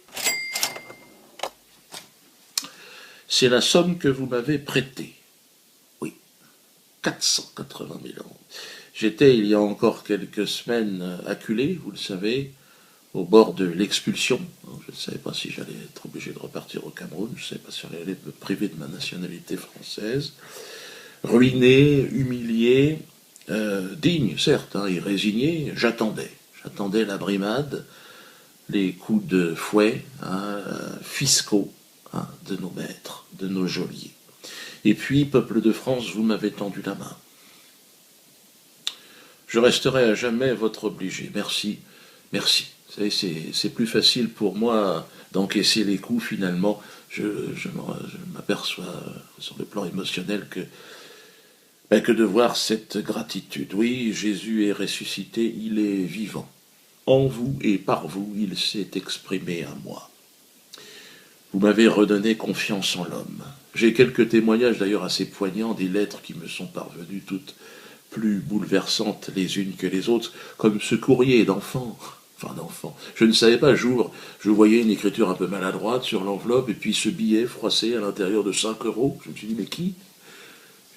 C'est la somme que vous m'avez prêtée. Oui, 480 000 €. J'étais, il y a encore quelques semaines, acculé, vous le savez, au bord de l'expulsion. Je ne savais pas si j'allais être obligé de repartir au Cameroun, je ne savais pas si j'allais me priver de ma nationalité française. Ruiné, humilié, digne, certes, et résigné, j'attendais la brimade, les coups de fouet fiscaux de nos maîtres, de nos geôliers. Et puis, peuple de France, vous m'avez tendu la main. Je resterai à jamais votre obligé. Merci, merci. Vous savez, c'est plus facile pour moi d'encaisser les coups, finalement. Je m'aperçois sur le plan émotionnel que de voir cette gratitude. Oui, Jésus est ressuscité, il est vivant. En vous et par vous, il s'est exprimé à moi. Vous m'avez redonné confiance en l'homme. J'ai quelques témoignages d'ailleurs assez poignants, des lettres qui me sont parvenues toutes plus bouleversantes les unes que les autres, comme ce courrier d'enfant. Je ne savais pas, je voyais une écriture un peu maladroite sur l'enveloppe, et puis ce billet froissé à l'intérieur de 5 €. Je me suis dit, mais qui?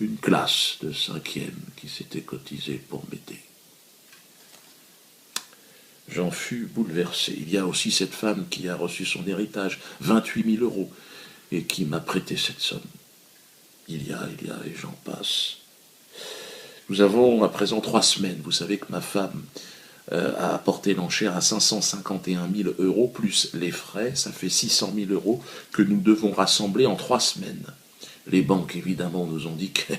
Une classe de 5e qui s'était cotisée pour m'aider. J'en fus bouleversé. Il y a aussi cette femme qui a reçu son héritage, 28 000 €, et qui m'a prêté cette somme. Il y a, et j'en passe. Nous avons à présent 3 semaines. Vous savez que ma femme a apporté l'enchère à 551 000 € plus les frais. Ça fait 600 000 € que nous devons rassembler en 3 semaines. Les banques, évidemment, nous ont dit que,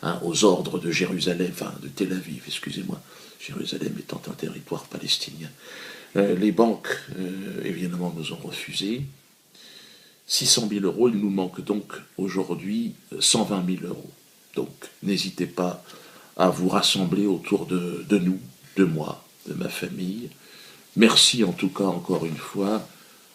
hein, aux ordres de Jérusalem, enfin de Tel Aviv, excusez-moi, Jérusalem étant un territoire palestinien, les banques, évidemment, nous ont refusé. 600 000 €, il nous manque donc aujourd'hui 120 000 €. Donc, n'hésitez pas à vous rassembler autour de nous, de moi, de ma famille. Merci en tout cas, encore une fois,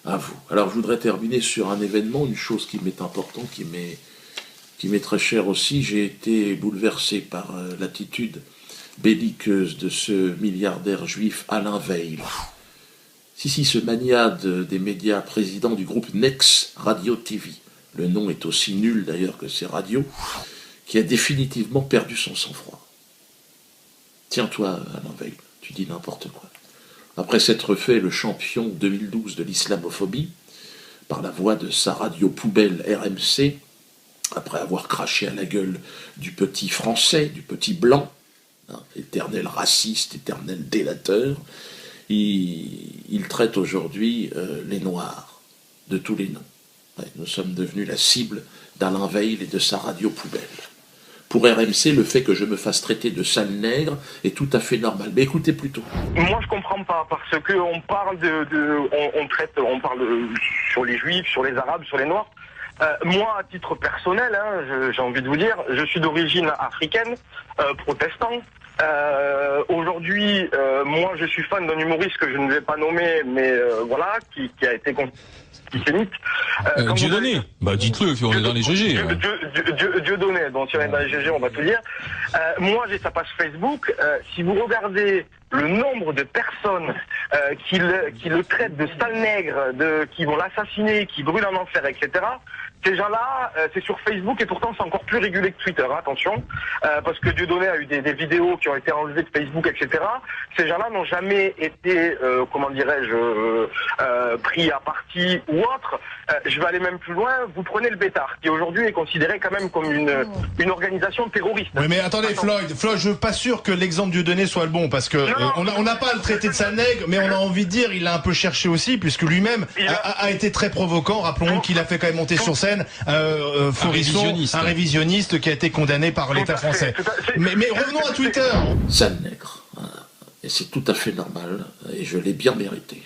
à vous. Alors, je voudrais terminer sur un événement, une chose qui m'est importante, qui m'est très chère aussi. J'ai été bouleversé par l'attitude belliqueuse de ce milliardaire juif Alain Veil. Si, ce maniade des médias, président du groupe Nex Radio TV, le nom est aussi nul d'ailleurs que ses radios, qui a définitivement perdu son sang-froid. Tiens-toi, Alain Veil, tu dis n'importe quoi. Après s'être fait le champion 2012 de l'islamophobie, par la voix de sa radio poubelle RMC, après avoir craché à la gueule du petit français, du petit blanc, hein, éternel raciste, éternel délateur, il traite aujourd'hui les Noirs de tous les noms. Ouais, nous sommes devenus la cible d'Alain Veil et de sa radio poubelle. Pour RMC, le fait que je me fasse traiter de sale nègre est tout à fait normal. Mais écoutez plutôt. Moi, je comprends pas, parce que on parle on parle sur les Juifs, sur les Arabes, sur les Noirs. Moi, à titre personnel, hein, j'ai envie de vous dire, je suis d'origine africaine, protestant. Aujourd'hui, moi, je suis fan d'un humoriste que je ne vais pas nommer, mais voilà, qui a été antisémite. Dieudonné, bah dites-le, on est dans les GG. Dieudonné, bon, si on est dans les GG, on va tout dire. Moi, j'ai sa page Facebook. Si vous regardez le nombre de personnes qui le traitent de sale nègre, qui vont l'assassiner, qui brûlent en enfer, etc., ces gens-là, c'est sur Facebook et pourtant c'est encore plus régulé que Twitter, hein, attention, parce que Dieudonné a eu des vidéos qui ont été enlevées de Facebook, etc. Ces gens-là n'ont jamais été, comment dirais-je, pris à partie ou autre. Je vais aller même plus loin, vous prenez le Bétard, qui aujourd'hui est considéré quand même comme une organisation terroriste. Oui, mais attendez, Floyd, je suis pas sûr que l'exemple Dieudonné soit le bon, parce que on n'a pas à le traiter de sale nègre, mais on a envie de dire, il l'a un peu cherché aussi, puisque lui-même a été très provoquant. Rappelons qu'il a fait quand même monter sur scène un révisionniste qui a été condamné par l'État français. Mais revenons à Twitter. Sale nègre. Et c'est tout à fait normal, et je l'ai bien mérité.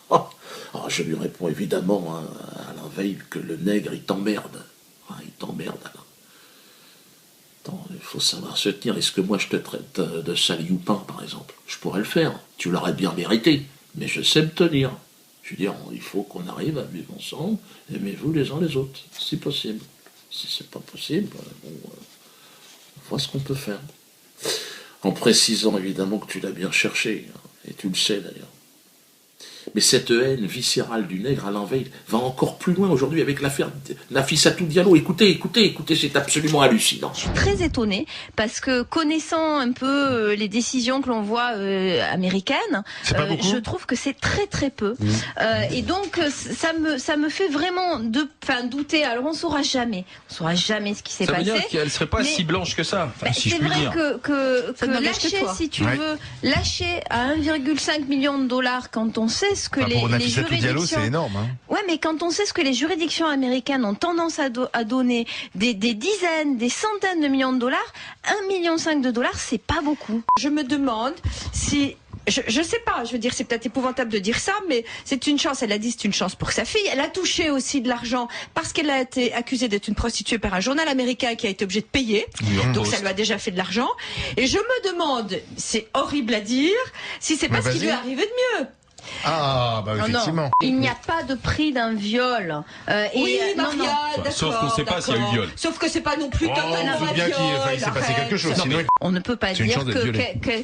Alors, je lui réponds évidemment à Alain Veil que le nègre, il t'emmerde. Il t'emmerde, Alain. Attends, il faut savoir se tenir. Est-ce que moi je te traite de sale youpin, par exemple? Je pourrais le faire. Tu l'aurais bien mérité. Mais je sais me tenir. Je veux dire, il faut qu'on arrive à vivre ensemble. Aimez-vous les uns les autres, si possible. Si c'est pas possible, bon, on voit ce qu'on peut faire. En précisant évidemment que tu l'as bien cherché, hein, et tu le sais d'ailleurs. Mais cette haine viscérale du nègre, Alain Veil, va encore plus loin aujourd'hui avec l'affaire Nafissatou Diallo. Écoutez, c'est absolument hallucinant. Je suis très étonnée parce que connaissant un peu les décisions que l'on voit américaines, je trouve que c'est très très peu. Et donc ça me fait vraiment douter. Alors on saura jamais ce qui s'est passé. Ça veut dire qu'elle serait pas si blanche que ça. Enfin, si c'est vrai que lâcher, si tu veux, lâcher à 1,5 million de $, quand on sait ce que les juridictions... Diallo, c'est énorme. Hein. Ouais, mais quand on sait ce que les juridictions américaines ont tendance à donner des dizaines, des centaines de millions de $, 1,5 million de $, c'est pas beaucoup. Je me demande si... Je sais pas, je veux dire, c'est peut-être épouvantable de dire ça, mais c'est une chance, elle a dit c'est une chance pour sa fille. Elle a touché aussi de l'argent parce qu'elle a été accusée d'être une prostituée par un journal américain qui a été obligé de payer. Donc ça lui a déjà fait de l'argent. Et je me demande, c'est horrible à dire, si c'est pas ce qui lui est arrivé de mieux. Ah, bah effectivement. Non, il n'y a pas de prix d'un viol. Oui, Maria, d'accord. Sauf qu'on ne sait pas s'il y a eu viol. Sauf que c'est pas non plus totalement on sait bien qu'il s'est passé quelque chose. Sinon... On ne peut pas dire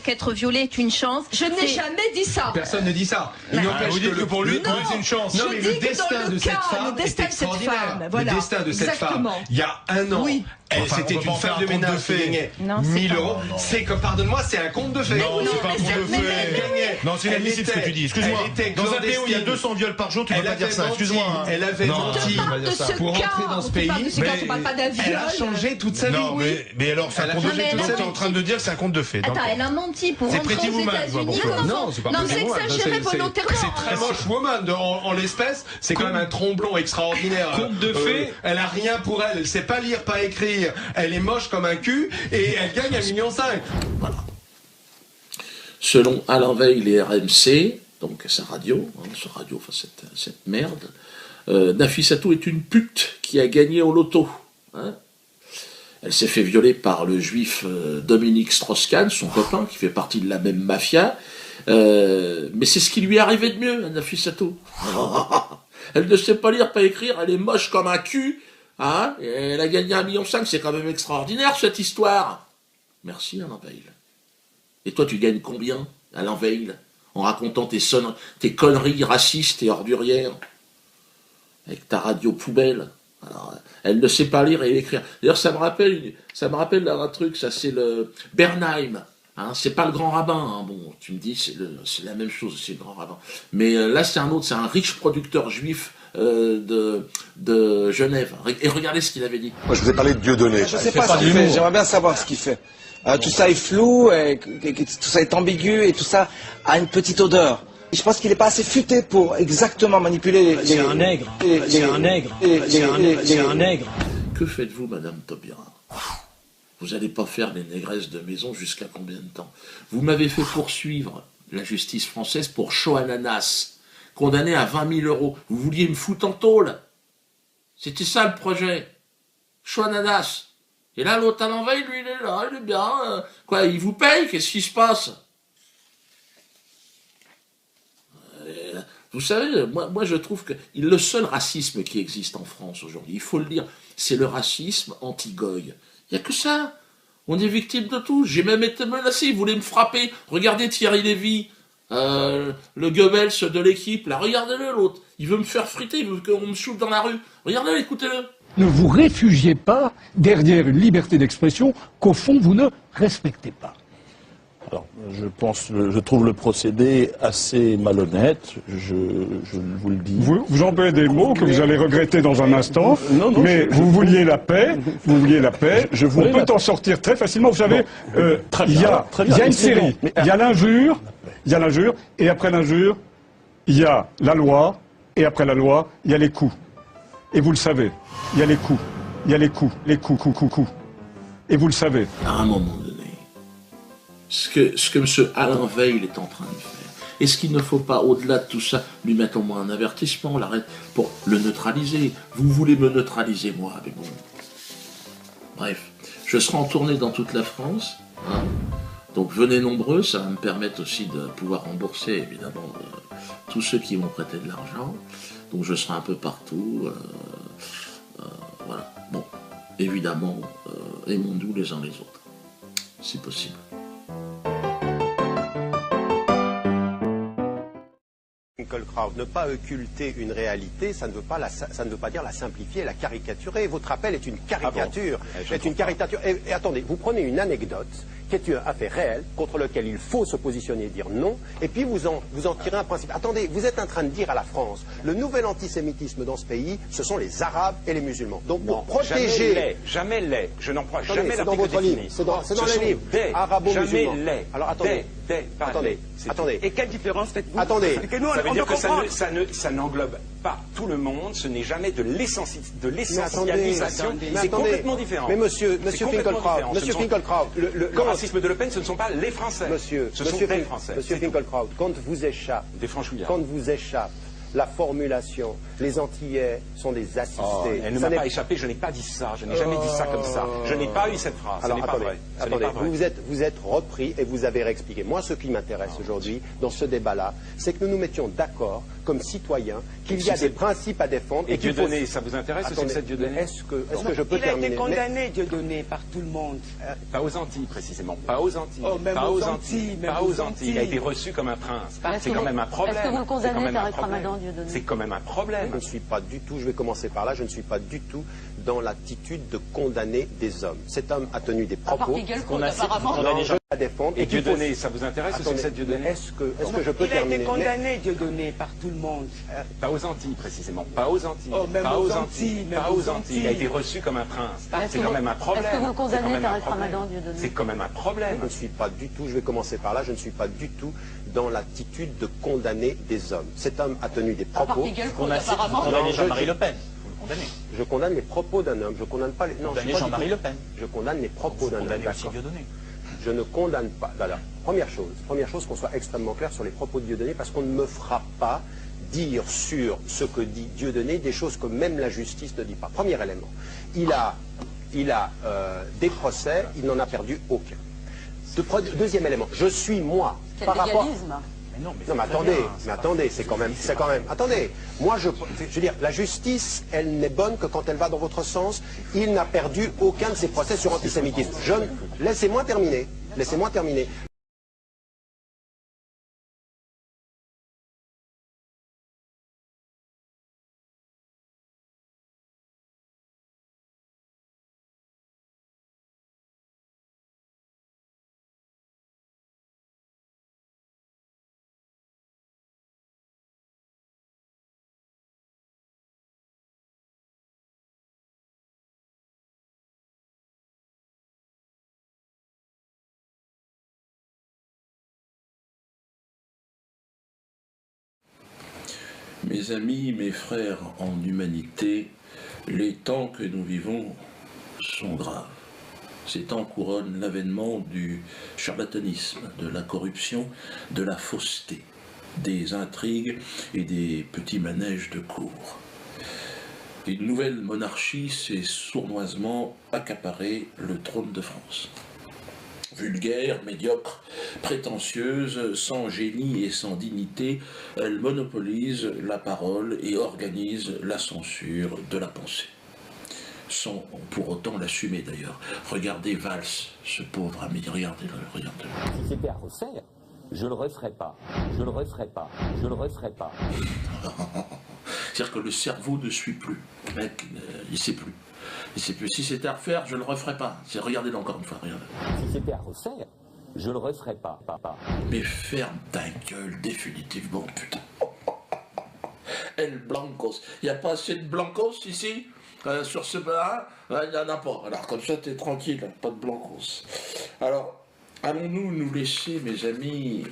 qu'être violé est une chance. Je n'ai jamais dit ça. Personne ne dit ça. Il n'empêche que pour lui, c'est une chance. Non, mais le destin de cette femme est extraordinaire. Le destin de cette femme, il y a un an, C'était une femme de ménage qui gagnait 1000 euros. C'est que, pardonne-moi, c'est un conte de fées. Non, c'est pas un conte de fées. Non, c'est inadmissible ce que tu dis. Excuse-moi. Dans un pays où il y a 200 viols par jour, tu peux pas dire ça. Excuse-moi. Elle avait menti pour rentrer dans ce pays. Elle a changé toute sa vie. Non, mais alors, c'est un conte de fées. Donc, tu es en train de dire que c'est un conte de fées. Attends, elle a menti pour rentrer aux États-Unis. Non, c'est pas Non, c'est exagéré volontairement. C'est très moche, woman. En l'espèce, c'est quand même un tromblon extraordinaire. Conte de fées. Elle a rien pour elle. Elle sait pas lire, pas écrire. Elle est moche comme un cul et elle gagne 1,5 million. Voilà. Selon Alain Veil et RMC, donc sa radio, cette merde, Nafissatou est une pute qui a gagné au loto. Hein. Elle s'est fait violer par le juif Dominique Strauss-Kahn, son copain, qui fait partie de la même mafia. Mais c'est ce qui lui est arrivé de mieux, à Nafissatou. Elle ne sait pas lire, pas écrire, elle est moche comme un cul. Hein, et elle a gagné 1,5 million, c'est quand même extraordinaire cette histoire. Merci Alain Veil. Et toi tu gagnes combien, Alain Veil, en racontant tes conneries racistes et ordurières avec ta radio poubelle. Alors, elle ne sait pas lire et écrire. D'ailleurs ça me rappelle un truc, ça c'est le Bernheim. Hein, c'est pas le grand rabbin, hein. Bon, tu me dis, c'est la même chose, c'est le grand rabbin. Mais là, c'est un autre, c'est un riche producteur juif de Genève. Et regardez ce qu'il avait dit. Moi, je vous ai parlé de Dieudonné. Je sais pas ce qu'il fait, j'aimerais bien savoir ce qu'il fait. Tout ça est flou, tout ça est ambigu, et tout ça a une petite odeur. Je pense qu'il n'est pas assez futé pour exactement manipuler les... C'est un nègre. C'est un nègre. C'est un nègre. Que faites-vous, Madame Taubira? Vous n'allez pas faire les négresses de maison jusqu'à combien de temps? Vous m'avez fait poursuivre la justice française pour Choananas, condamné à 20 000 euros. Vous vouliez me foutre en tôle. C'était ça le projet. Choananas. Et là, l'autre Alain Veil, lui, il est là, il est bien. Quoi, il vous paye? Qu'est-ce qui se passe? Vous savez, moi je trouve que le seul racisme qui existe en France aujourd'hui, il faut le dire, c'est le racisme anti-goy. Il n'y a que ça. On est victime de tout. J'ai même été menacé. Ils voulaient me frapper. Regardez Thierry Lévy, le Goebbels de l'équipe. Là, regardez-le, l'autre. Il veut me faire friter. Il veut qu'on me shoot dans la rue. Regardez-le, écoutez-le. Ne vous réfugiez pas derrière une liberté d'expression qu'au fond vous ne respectez pas. Alors, je trouve le procédé assez malhonnête, je vous le dis. Vous employez des mots que vous allez regretter dans un instant, mais vous vouliez la paix, on peut en sortir très facilement. Vous savez, il y a une série, il y a l'injure, et après l'injure, il y a la loi, et après la loi, il y a les coups. Et vous le savez, il y a les coups, les coups. Et vous le savez. À un moment donné, ce que M. Alain Veil est en train de faire, est-ce qu'il ne faut pas, au-delà de tout ça, lui mettre au moins un avertissement, pour le neutraliser? Vous voulez me neutraliser, moi, mais bon. Bref, je serai en tournée dans toute la France, hein. Donc venez nombreux, ça va me permettre aussi de pouvoir rembourser, évidemment, tous ceux qui m'ont prêté de l'argent. Donc je serai un peu partout, voilà. Bon, évidemment, aimons-nous les uns les autres, si possible. Ne pas occulter une réalité, ça ne veut pas dire la simplifier, la caricaturer. Votre appel est une caricature. Et attendez, vous prenez une anecdote qui est un fait réel contre lequel il faut se positionner et dire non, et puis vous en tirez un principe. Attendez, vous êtes en train de dire à la France, le nouvel antisémitisme dans ce pays, ce sont les Arabes et les musulmans. Donc pour protéger... Jamais les. Je n'en crois jamais c'est dans votre livre. C'est dans les livres. Arabo-musulmans. Jamais les. Alors attendez. Et quelle différence faites-vous? Attendez. Ça veut dire que ça n'englobe pas tout le monde, ce n'est jamais de l'essentialisation, c'est complètement différent. Mais monsieur Finkielkraut, le racisme de Le Pen, ce ne sont pas les Français. Ce sont des Français. Monsieur Finkielkraut, quand vous échappe la formulation, les Antillais sont des assistés. Elle ne m'a pas échappé, je n'ai pas dit ça, je n'ai jamais dit ça comme ça. Je n'ai pas eu cette phrase, alors, ce n'est pas vrai. Attendez, vous êtes repris et vous avez réexpliqué. Moi, ce qui m'intéresse aujourd'hui, dans ce débat-là, c'est que nous nous mettions d'accord, comme citoyens, qu'il y a des principes à défendre. Et Dieudonné, ça vous intéresse ce succès de Dieudonné? Est-ce que je peux terminer? Il a été condamné, Dieudonné, par tout le monde. Pas aux Antilles, précisément. Pas aux Antilles. Pas aux Antilles. Il a été reçu comme un prince. C'est quand même un problème. Est-ce que vous le condamnez, Tariq Ramadan? Dieudonné. C'est quand même un problème. Je ne suis pas du tout, je vais commencer par là, je ne suis pas du tout dans l'attitude de condamner des hommes. Cet homme a tenu des propos qu'on a apparemment. Non, je la défendre. Et Dieudonné, ça vous intéresse aussi cette Dieudonné? Est-ce que je peux terminer? Il a été condamné, Dieudonné, par tout le monde. Pas aux Antilles, précisément. Pas aux Antilles. Oh, même pas aux aux Antilles. Antilles. Pas aux Antilles. Il a été reçu comme un prince. C'est quand même un problème. Est-ce que vous condamnez Tarek Ramadan, Dieudonné? C'est quand même un problème. Je ne suis pas du tout, je vais commencer par là, je ne suis pas du tout dans l'attitude de condamner des hommes. Cet homme a tenu des propos. Qu'on a condamné Jean-Marie Le Pen. Je condamne les propos d'un homme, je condamne pas les... Non, Jean-Marie Le Pen. Je condamne les propos d'un homme. Aussi Dieudonné. Je ne condamne pas. Voilà. Première chose qu'on soit extrêmement clair sur les propos de Dieudonné, parce qu'on ne me fera pas dire sur ce que dit Dieudonné des choses que même la justice ne dit pas. Premier élément. Il a des procès, il n'en a perdu aucun. Deuxième élément. Je suis moi par rapport. Non, mais attendez, c'est quand même, attendez, moi je veux dire, la justice, elle n'est bonne que quand elle va dans votre sens. Il n'a perdu aucun de ses procès sur antisémitisme. Laissez-moi terminer. Mes amis, mes frères en humanité, les temps que nous vivons sont graves. Ces temps couronnent l'avènement du charlatanisme, de la corruption, de la fausseté, des intrigues et des petits manèges de cour. Une nouvelle monarchie s'est sournoisement accaparé le trône de France. Vulgaire, médiocre, prétentieuse, sans génie et sans dignité, elle monopolise la parole et organise la censure de la pensée. Sans pour autant l'assumer d'ailleurs. Regardez Valls, ce pauvre ami, regardez-le. Si c'était à refaire, je le referais pas, je le referais pas, je le referais pas. C'est-à-dire que le cerveau ne suit plus. Le mec, il ne sait plus. Si c'était à refaire, je ne le referais pas. Regardez-le encore une fois, regardez. Si c'était à refaire, je le referais pas, papa. Mais ferme ta gueule définitivement, putain. El Blancos. Il n'y a pas assez de Blancos ici sur ce bar? Il n'y en a pas. Alors comme ça, t'es tranquille, pas de Blancos. Alors, allons-nous nous laisser, mes amis,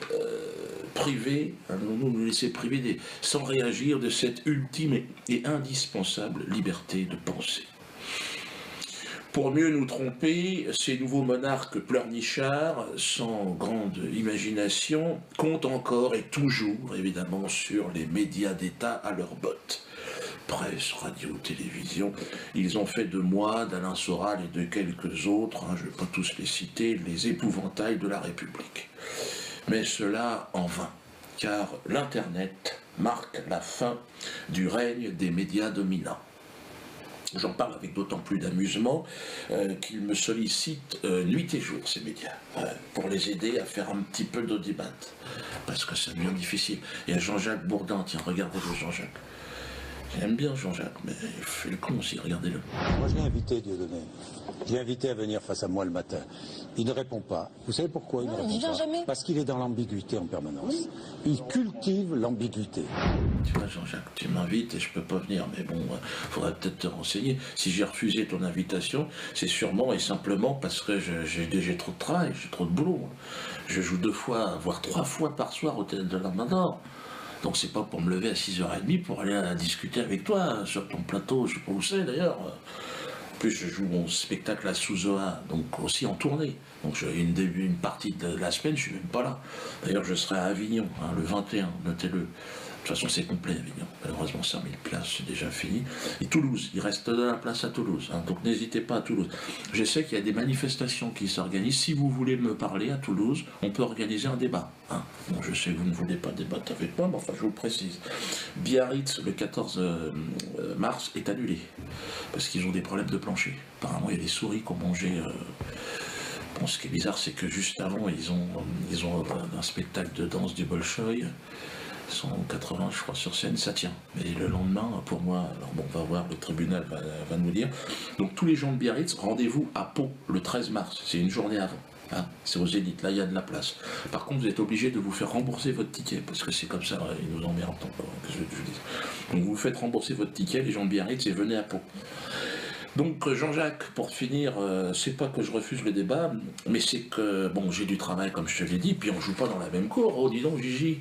privés, allons-nous nous laisser priver sans réagir de cette ultime et indispensable liberté de penser? Pour mieux nous tromper, ces nouveaux monarques pleurnichards, sans grande imagination, comptent encore et toujours, évidemment, sur les médias d'État à leurs bottes. Presse, radio, télévision, ils ont fait de moi, d'Alain Soral et de quelques autres, je ne vais pas tous les citer, les épouvantails de la République. Mais cela en vain, car l'Internet marque la fin du règne des médias dominants. J'en parle avec d'autant plus d'amusement qu'ils me sollicitent nuit et jour, ces médias, pour les aider à faire un petit peu d'audimat, parce que ça devient difficile. Il y a Jean-Jacques Bourdin, tiens, regardez-le Jean-Jacques. J'aime bien Jean-Jacques, mais il fait le con aussi, regardez-le. Moi je l'ai invité, Dieudonné. Je l'ai invité à venir face à moi le matin. Il ne répond pas. Vous savez pourquoi il ne répond pas? Jamais. Parce qu'il est dans l'ambiguïté en permanence. Il cultive l'ambiguïté. Tu vois Jean-Jacques, tu m'invites et je peux pas venir, mais bon, faudrait peut-être te renseigner. Si j'ai refusé ton invitation, c'est sûrement et simplement parce que j'ai trop de travail, j'ai trop de boulot. Je joue 2 fois, voire 3 fois par soir au Théâtre de la Main d'Or. Donc c'est pas pour me lever à 6h30 pour aller discuter avec toi sur ton plateau, je sais pas où c'est d'ailleurs. En plus je joue mon spectacle à Souzoa, donc aussi en tournée. Donc une partie de la semaine, je suis même pas là. D'ailleurs je serai à Avignon, le 21, notez-le. De toute façon, c'est complet, Avignon. Malheureusement, 5000 places, c'est déjà fini. Et Toulouse, il reste de la place à Toulouse. Donc, n'hésitez pas à Toulouse. Je sais qu'il y a des manifestations qui s'organisent. Si vous voulez me parler à Toulouse, on peut organiser un débat. Bon, je sais que vous ne voulez pas débattre avec moi, mais enfin, je vous le précise. Biarritz, le 14 mars, est annulé. Parce qu'ils ont des problèmes de plancher. Apparemment, il y a des souris qui ont mangé... Bon, ce qui est bizarre, c'est que juste avant, ils ont un spectacle de danse du Bolchoï. 180, je crois, sur scène, ça tient. Mais le lendemain, pour moi, alors bon, on va voir, le tribunal va nous dire. Donc tous les gens de Biarritz, rendez-vous à Pau le 13 mars, c'est une journée avant. Hein, c'est au Zénith, là il y a de la place. Par contre, vous êtes obligé de vous faire rembourser votre ticket, parce que c'est comme ça, ils nous emmerdent encore, que je dis. Donc vous faites rembourser votre ticket, les gens de Biarritz, et venez à Pau. Donc Jean-Jacques, pour finir, c'est pas que je refuse le débat, mais c'est que, bon, j'ai du travail comme je te l'ai dit, puis on joue pas dans la même cour. Oh, dis donc Gigi,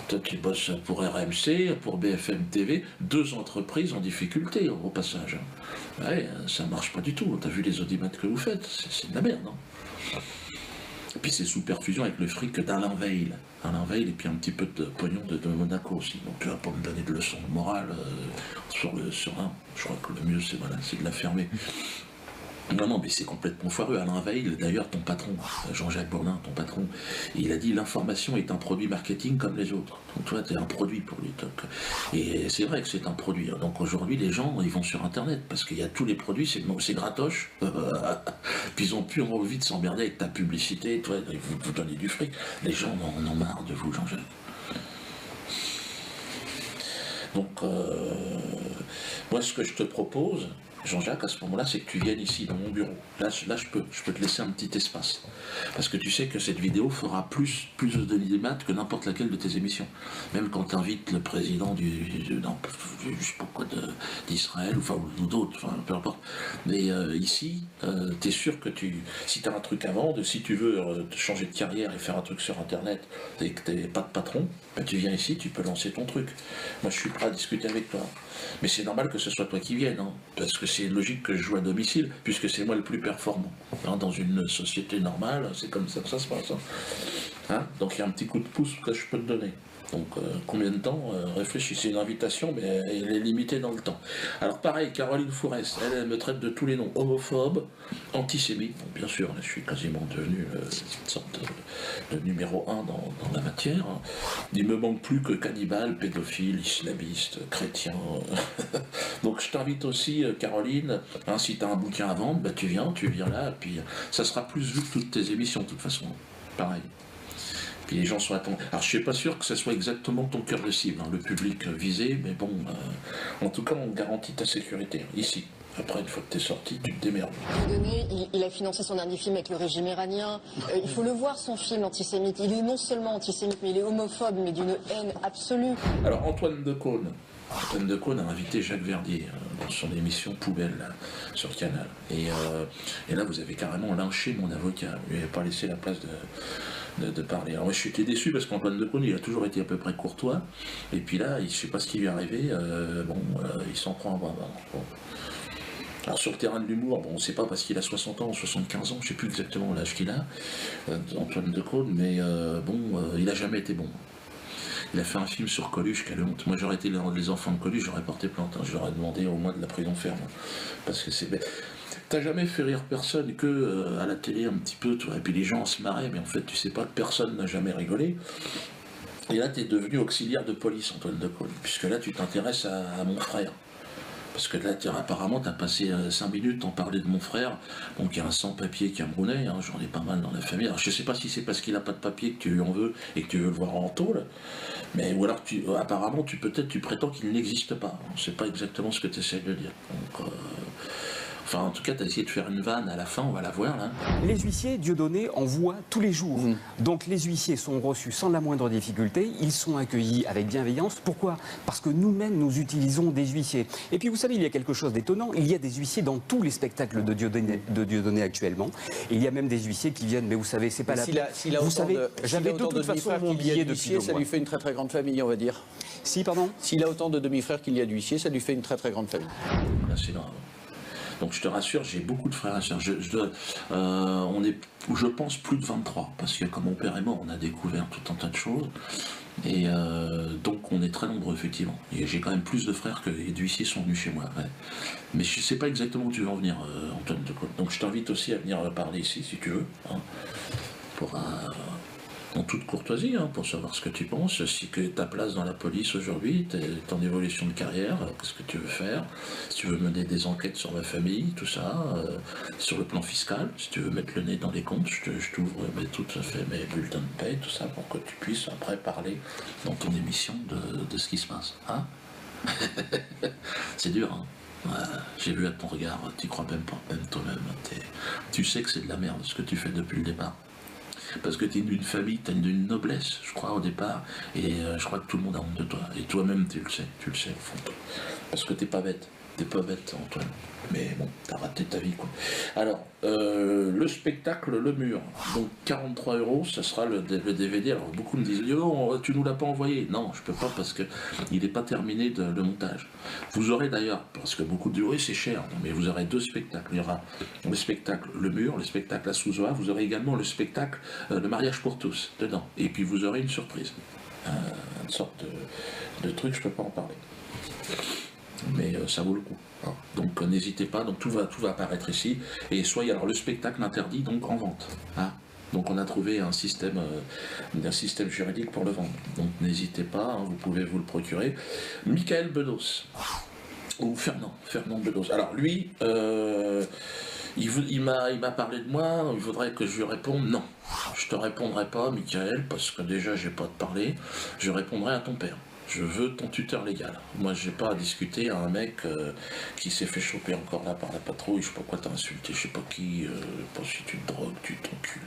toi qui bosses pour RMC, pour BFM TV, 2 entreprises en difficulté au passage. Ouais, ça marche pas du tout, t'as vu les audimates que vous faites, c'est de la merde, non? Et puis c'est sous perfusion avec le fric d'Alain Veil. Alain Veil et puis un petit peu de pognon de Monaco aussi. Donc tu vas pas me donner de leçons de morale sur un. Je crois que le mieux c'est de la fermer. Non, mais c'est complètement foireux. Alain Veil, d'ailleurs, ton patron, Jean-Jacques Bourlin, ton patron, il a dit l'information est un produit marketing comme les autres. Donc toi, tu es un produit pour lui. Donc, et c'est vrai que c'est un produit. Donc aujourd'hui, les gens, ils vont sur Internet parce qu'il y a tous les produits, c'est gratoche. Puis ils ont plus envie de s'emmerder avec ta publicité. Toi, vous donnez du fric. Les gens en ont marre de vous, Jean-Jacques. Donc, moi, ce que je te propose, Jean-Jacques, à ce moment-là, c'est que tu viennes ici, dans mon bureau. Là, je peux te laisser un petit espace. Parce que tu sais que cette vidéo fera plus de démat que n'importe laquelle de tes émissions. Même quand tu invites le président d'Israël, ou d'autres, enfin, peu importe. Mais ici, tu es sûr que si tu as un truc à vendre, si tu veux changer de carrière et faire un truc sur Internet, et que tu n'es pas de patron, ben, tu viens ici, tu peux lancer ton truc. Moi, je suis prêt à discuter avec toi. Mais c'est normal que ce soit toi qui viennes, hein, parce que c'est logique que je joue à domicile, puisque c'est moi le plus performant. Hein, dans une société normale, c'est comme ça que ça se passe. Hein. Donc il y a un petit coup de pouce que je peux te donner. Donc combien de temps réfléchis, c'est une invitation, mais elle est limitée dans le temps. Alors pareil, Caroline Fourest, elle me traite de tous les noms, homophobe, antisémite. Donc, bien sûr, là, je suis quasiment devenu une sorte de numéro 1 dans la matière. Il me manque plus que cannibale, pédophile, islamiste, chrétien. Donc je t'invite aussi, Caroline, hein, si tu as un bouquin à vendre, bah, tu viens là, et puis ça sera plus vu que toutes tes émissions, de toute façon. Pareil. Puis les gens sont attendus. Alors je suis pas sûr que ce soit exactement ton cœur de cible, hein, le public visé, mais bon, en tout cas on garantit ta sécurité, ici. Après, une fois que t'es sorti, tu te démerdes. Il a financé son dernier film avec le régime iranien. Il faut le voir, son film antisémite. Il est non seulement antisémite, mais il est homophobe, mais d'une haine absolue. Alors Antoine Decaune a invité Jacques Verdier dans son émission Poubelle là, sur Canal. Et là, vous avez carrément lynché mon avocat. Il n'avait pas laissé la place de parler. Alors moi, je suis déçu parce qu'Antoine Decaune, il a toujours été à peu près courtois. Et puis là, je ne sais pas ce qui lui est arrivé. Il s'en prend à moi. Bon. Alors sur le terrain de l'humour, bon, on ne sait pas parce qu'il a 60 ans ou 75 ans, je ne sais plus exactement l'âge qu'il a, Antoine Decaune, mais il n'a jamais été bon. Il a fait un film sur Coluche, quelle honte. Moi j'aurais été les enfants de Coluche, j'aurais porté plainte, hein. J'aurais demandé au moins de la prison ferme. Parce que c'est... T'as jamais fait rire personne que à la télé un petit peu, toi, et puis les gens se marraient, mais en fait tu sais pas que personne n'a jamais rigolé. Et là tu es devenu auxiliaire de police, Antoine Decaune, puisque là tu t'intéresses à mon frère. Parce que là, apparemment, tu as passé 5 minutes en parler de mon frère, donc il y a un sans-papier camerounais, hein, j'en ai pas mal dans la famille. Alors je sais pas si c'est parce qu'il n'a pas de papier que tu lui en veux et que tu veux le voir en tôle, mais ou alors apparemment tu prétends qu'il n'existe pas. On ne sait pas exactement ce que tu essaies de dire. Donc, enfin, en tout cas, tu as essayé de faire une vanne à la fin, on va la voir là. Les huissiers, Dieudonné, en voient tous les jours. Donc les huissiers sont reçus sans la moindre difficulté, ils sont accueillis avec bienveillance. Pourquoi? Parce que nous-mêmes, nous utilisons des huissiers. Et puis vous savez, il y a quelque chose d'étonnant, il y a des huissiers dans tous les spectacles de Dieudonné actuellement. Et il y a même des huissiers qui viennent, mais vous savez, c'est pas la peine. Vous savez, j'avais de toute façon mon billet depuis 2 mois. Ça lui fait une très très grande famille, on va dire. Si, pardon? S'il a autant de demi-frères qu'il y a d'huissiers, ça lui fait une très très grande famille. Là, c'est grave. Donc je te rassure, j'ai beaucoup de frères et sœurs. On est, je pense, plus de 23, parce que comme mon père est mort, on a découvert tout un tas de choses. Et donc on est très nombreux, effectivement. Et j'ai quand même plus de frères que d'huissiers sont venus chez moi. Ouais. Mais je ne sais pas exactement où tu veux en venir, Antoine Decaune. Donc je t'invite aussi à venir parler ici, si tu veux. Hein, en toute courtoisie, hein, pour savoir ce que tu penses, si que ta place dans la police aujourd'hui, ton évolution de carrière, qu'est-ce que tu veux faire, si tu veux mener des enquêtes sur ma famille, tout ça, sur le plan fiscal, si tu veux mettre le nez dans les comptes, je t'ouvre tout à fait mes bulletins de paie, tout ça, pour que tu puisses après parler dans ton émission de ce qui se passe. Hein. C'est dur, hein. J'ai vu à ton regard, tu crois même pas, même toi-même, tu sais que c'est de la merde ce que tu fais depuis le départ. Parce que tu es d'une famille, tu as une noblesse, je crois, au départ, et je crois que tout le monde a honte de toi. Et toi-même, tu le sais au fond. Parce que t'es pas bête, Antoine. Mais bon, t'as raté ta vie, quoi. Alors, le spectacle, le mur. Donc 43 €, ça sera le DVD. Alors beaucoup me disent, oh, tu nous l'as pas envoyé. Non, je peux pas parce que il n'est pas terminé le montage. Vous aurez d'ailleurs, parce que beaucoup disent, oui, c'est cher, non, mais vous aurez 2 spectacles. Il y aura le spectacle Le Mur, le spectacle La Souzoa. Vous aurez également le spectacle Le Mariage pour tous, dedans. Et puis vous aurez une surprise. Une sorte de truc, je peux pas en parler. Mais ça vaut le coup. Hein. Donc n'hésitez pas, donc tout va apparaître ici. Et soyez, alors le spectacle interdit donc en vente. Hein. Donc on a trouvé un système juridique pour le vendre. Donc n'hésitez pas, hein, vous pouvez vous le procurer. Michael Bedos, ou Fernand Bedos. Alors lui, il m'a parlé de moi, il faudrait que je lui réponde. Non, je te répondrai pas, Michael, parce que déjà j'ai pas à te parler. Je répondrai à ton père. Je veux ton tuteur légal. Moi, j'ai pas à discuter à un mec qui s'est fait choper encore là par la patrouille. Je sais pas quoi t'as insulté, je sais pas qui. Pas si tu te drogues, tu t'encules.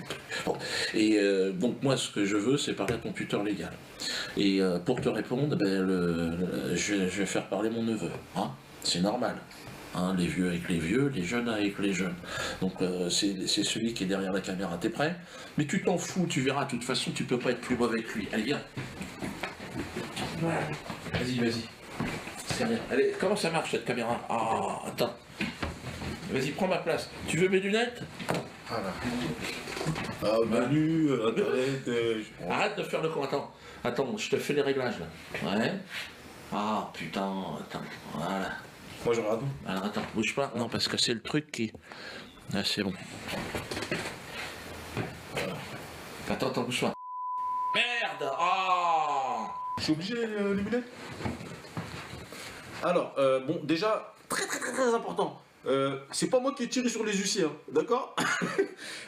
Bon. Et donc moi, ce que je veux, c'est parler à ton tuteur légal. Et pour te répondre, je vais faire parler mon neveu. Hein, c'est normal. Hein, les vieux avec les vieux, les jeunes avec les jeunes. Donc c'est celui qui est derrière la caméra. T'es prêt? Mais tu t'en fous, tu verras. De toute façon, tu peux pas être plus mauvais que lui. Allez, viens. Vas-y. C'est rien. Allez, comment ça marche cette caméra? Ah, attends. Vas-y, prends ma place. Tu veux mes lunettes? Voilà. Ah, Manu, Internet... Arrête de faire le con, attends, je te fais les réglages, là. Ouais. Ah, putain, attends, voilà. Moi, je regarde. Alors, attends, bouge pas. Non, parce que c'est le truc qui... Ah, c'est bon. Voilà. Attends, bouge pas. Merde! Oh! Je suis obligé, les lunettes. Alors, bon, déjà, très important. C'est pas moi qui ai tiré sur les huissiers, hein, d'accord?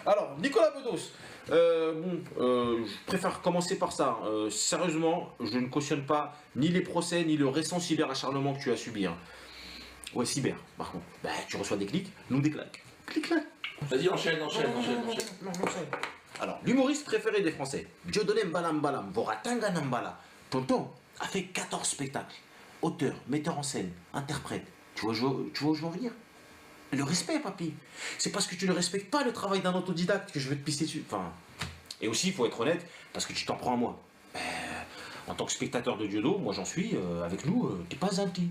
Alors, Nicolas Bedos. Je préfère commencer par ça. Sérieusement, je ne cautionne pas ni les procès, ni le récent cyberacharnement que tu as subi. Hein. Ouais, cyber, par contre. Bah, tu reçois des clics, nous des claques. Clic-clac. Vas-y, enchaîne. Alors, l'humoriste préféré des Français, Dieudonné Mbalam, Voratanga Nambala. Tonton a fait 14 spectacles. Auteur, metteur en scène, interprète. Tu vois où je veux en venir? Le respect, papy. C'est parce que tu ne respectes pas le travail d'un autodidacte que je vais te pisser dessus. Enfin, et aussi, il faut être honnête, parce que tu t'en prends à moi. En tant que spectateur de Diodo, moi j'en suis, avec nous, t'es pas un petit.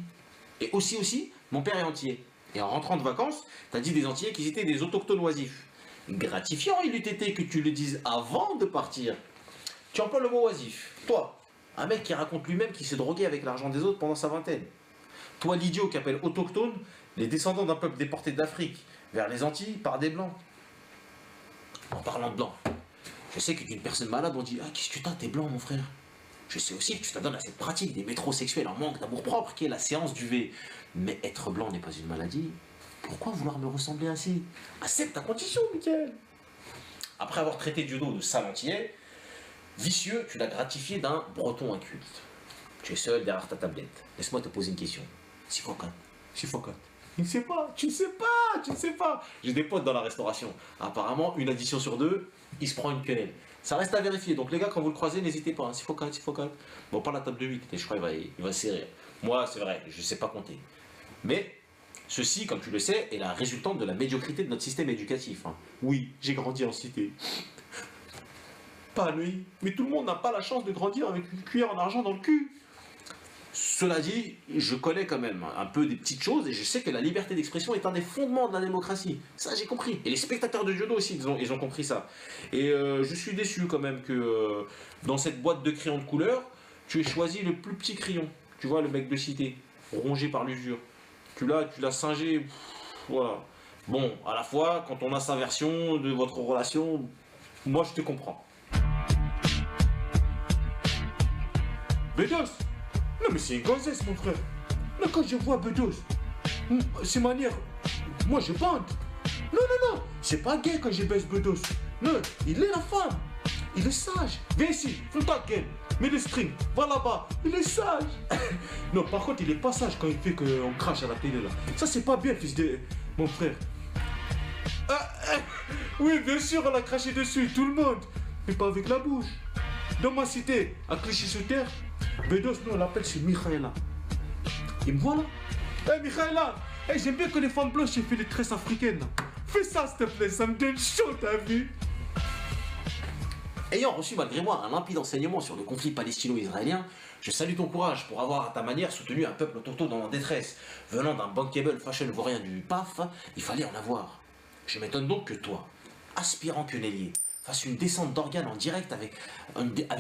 Et aussi, mon père est entier. Et en rentrant de vacances, t'as dit des entiers qu'ils étaient des autochtones oisifs. Gratifiant, il eût été que tu le dises avant de partir. Tu emploies le mot oisif. Toi, un mec qui raconte lui-même qu'il s'est drogué avec l'argent des autres pendant sa vingtaine. Toi, l'idiot qui appelle autochtones les descendants d'un peuple déporté d'Afrique vers les Antilles par des blancs. En parlant de blancs, je sais que d'une personne malade, on dit « Ah, qu'est-ce que t'es blanc, mon frère ?» Je sais aussi que tu t'adonnes à cette pratique des métrosexuels en manque d'amour-propre qui est la séance du V. Mais être blanc n'est pas une maladie. Pourquoi vouloir me ressembler ainsi? Accepte ta condition, Mickaël. Après avoir traité Diodo de sale antillais, vicieux, tu l'as gratifié d'un breton inculte. Tu es seul derrière ta tablette. Laisse-moi te poser une question. Sifocat. Tu ne sais pas. J'ai des potes dans la restauration. Apparemment, une addition sur 2, il se prend une quenelle. Ça reste à vérifier. Donc les gars, quand vous le croisez, n'hésitez pas. Sifocat. Bon, pas la table de 8. Je crois qu'il va serrer. Moi, c'est vrai, je ne sais pas compter. Mais ceci, comme tu le sais, est la résultante de la médiocrité de notre système éducatif. Hein. Oui, j'ai grandi en cité. Pas lui. Mais tout le monde n'a pas la chance de grandir avec une cuillère en argent dans le cul. Cela dit, je connais quand même un peu des petites choses et je sais que la liberté d'expression est un des fondements de la démocratie. Ça, j'ai compris. Et les spectateurs de Diodo aussi, ils ont compris ça. Et je suis déçu quand même que dans cette boîte de crayons de couleur, tu aies choisi le plus petit crayon. Tu vois, le mec de cité, rongé par l'usure. Tu l'as singé. Voilà. Bon, à la fois, quand on a sa version de votre relation, moi je te comprends. Bedos. Non, mais c'est une gonzesse, mon frère. Là, quand je vois Bedos, ses manières, moi, je bande. Non, non, non, c'est pas gay quand je baisse Bedos. Non, il est la femme. Il est sage. Viens ici, fous ta gueule. Mets le string, va là-bas. Il est sage. Non, par contre, il est pas sage quand il fait qu'on crache à la télé, là. Ça, c'est pas bien, fils de... Mon frère. Oui, bien sûr, on a craché dessus, tout le monde. Mais pas avec la bouche. Dans ma cité, à Clichy-sous-Terre, Bedos, nous, on l'appelle, c'est Michaela. Et me voilà. Michaela, j'aime bien que les femmes blanches aient fait les tresses africaines, là. Fais ça, s'il te plaît, ça me donne chaud, t'as vu? Ayant reçu malgré moi un limpide enseignement sur le conflit palestino-israélien, je salue ton courage pour avoir à ta manière soutenu un peuple autochtone en détresse. Venant d'un bankable fashion vaurien du PAF, il fallait en avoir. Je m'étonne donc que toi, aspirant quenellier, fasses une descente d'organes en direct avec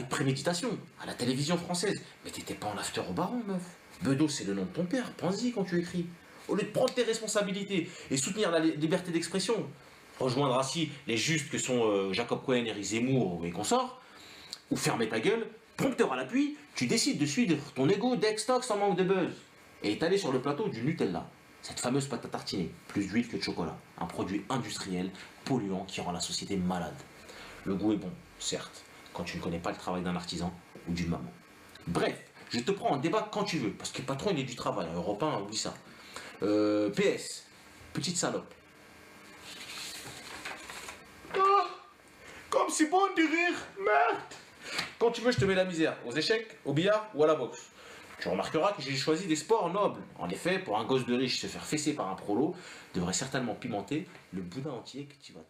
préméditation, à la télévision française. Mais t'étais pas en after au baron, meuf. Bedos, c'est le nom de ton père, pense-y quand tu écris. Au lieu de prendre tes responsabilités et soutenir la liberté d'expression, rejoindre ainsi les justes que sont Jacob Cohen, Éric Zemmour et consorts, ou fermer ta gueule, prompteur à l'appui, tu décides de suivre ton ego d'ex-tox en manque de buzz et étaler sur le plateau du Nutella, cette fameuse pâte à tartiner, plus d'huile que de chocolat, un produit industriel, polluant qui rend la société malade. Le goût est bon, certes, quand tu ne connais pas le travail d'un artisan ou d'une maman. Bref, je te prends en débat quand tu veux, parce que le patron il est du travail, Europe 1, oublie ça. PS, petite salope. Comme c'est bon de rire, merde. Quand tu veux, je te mets la misère, aux échecs, au billard ou à la boxe. Tu remarqueras que j'ai choisi des sports nobles. En effet, pour un gosse de riche, se faire fesser par un prolo devrait certainement pimenter le boudin entier que tu vas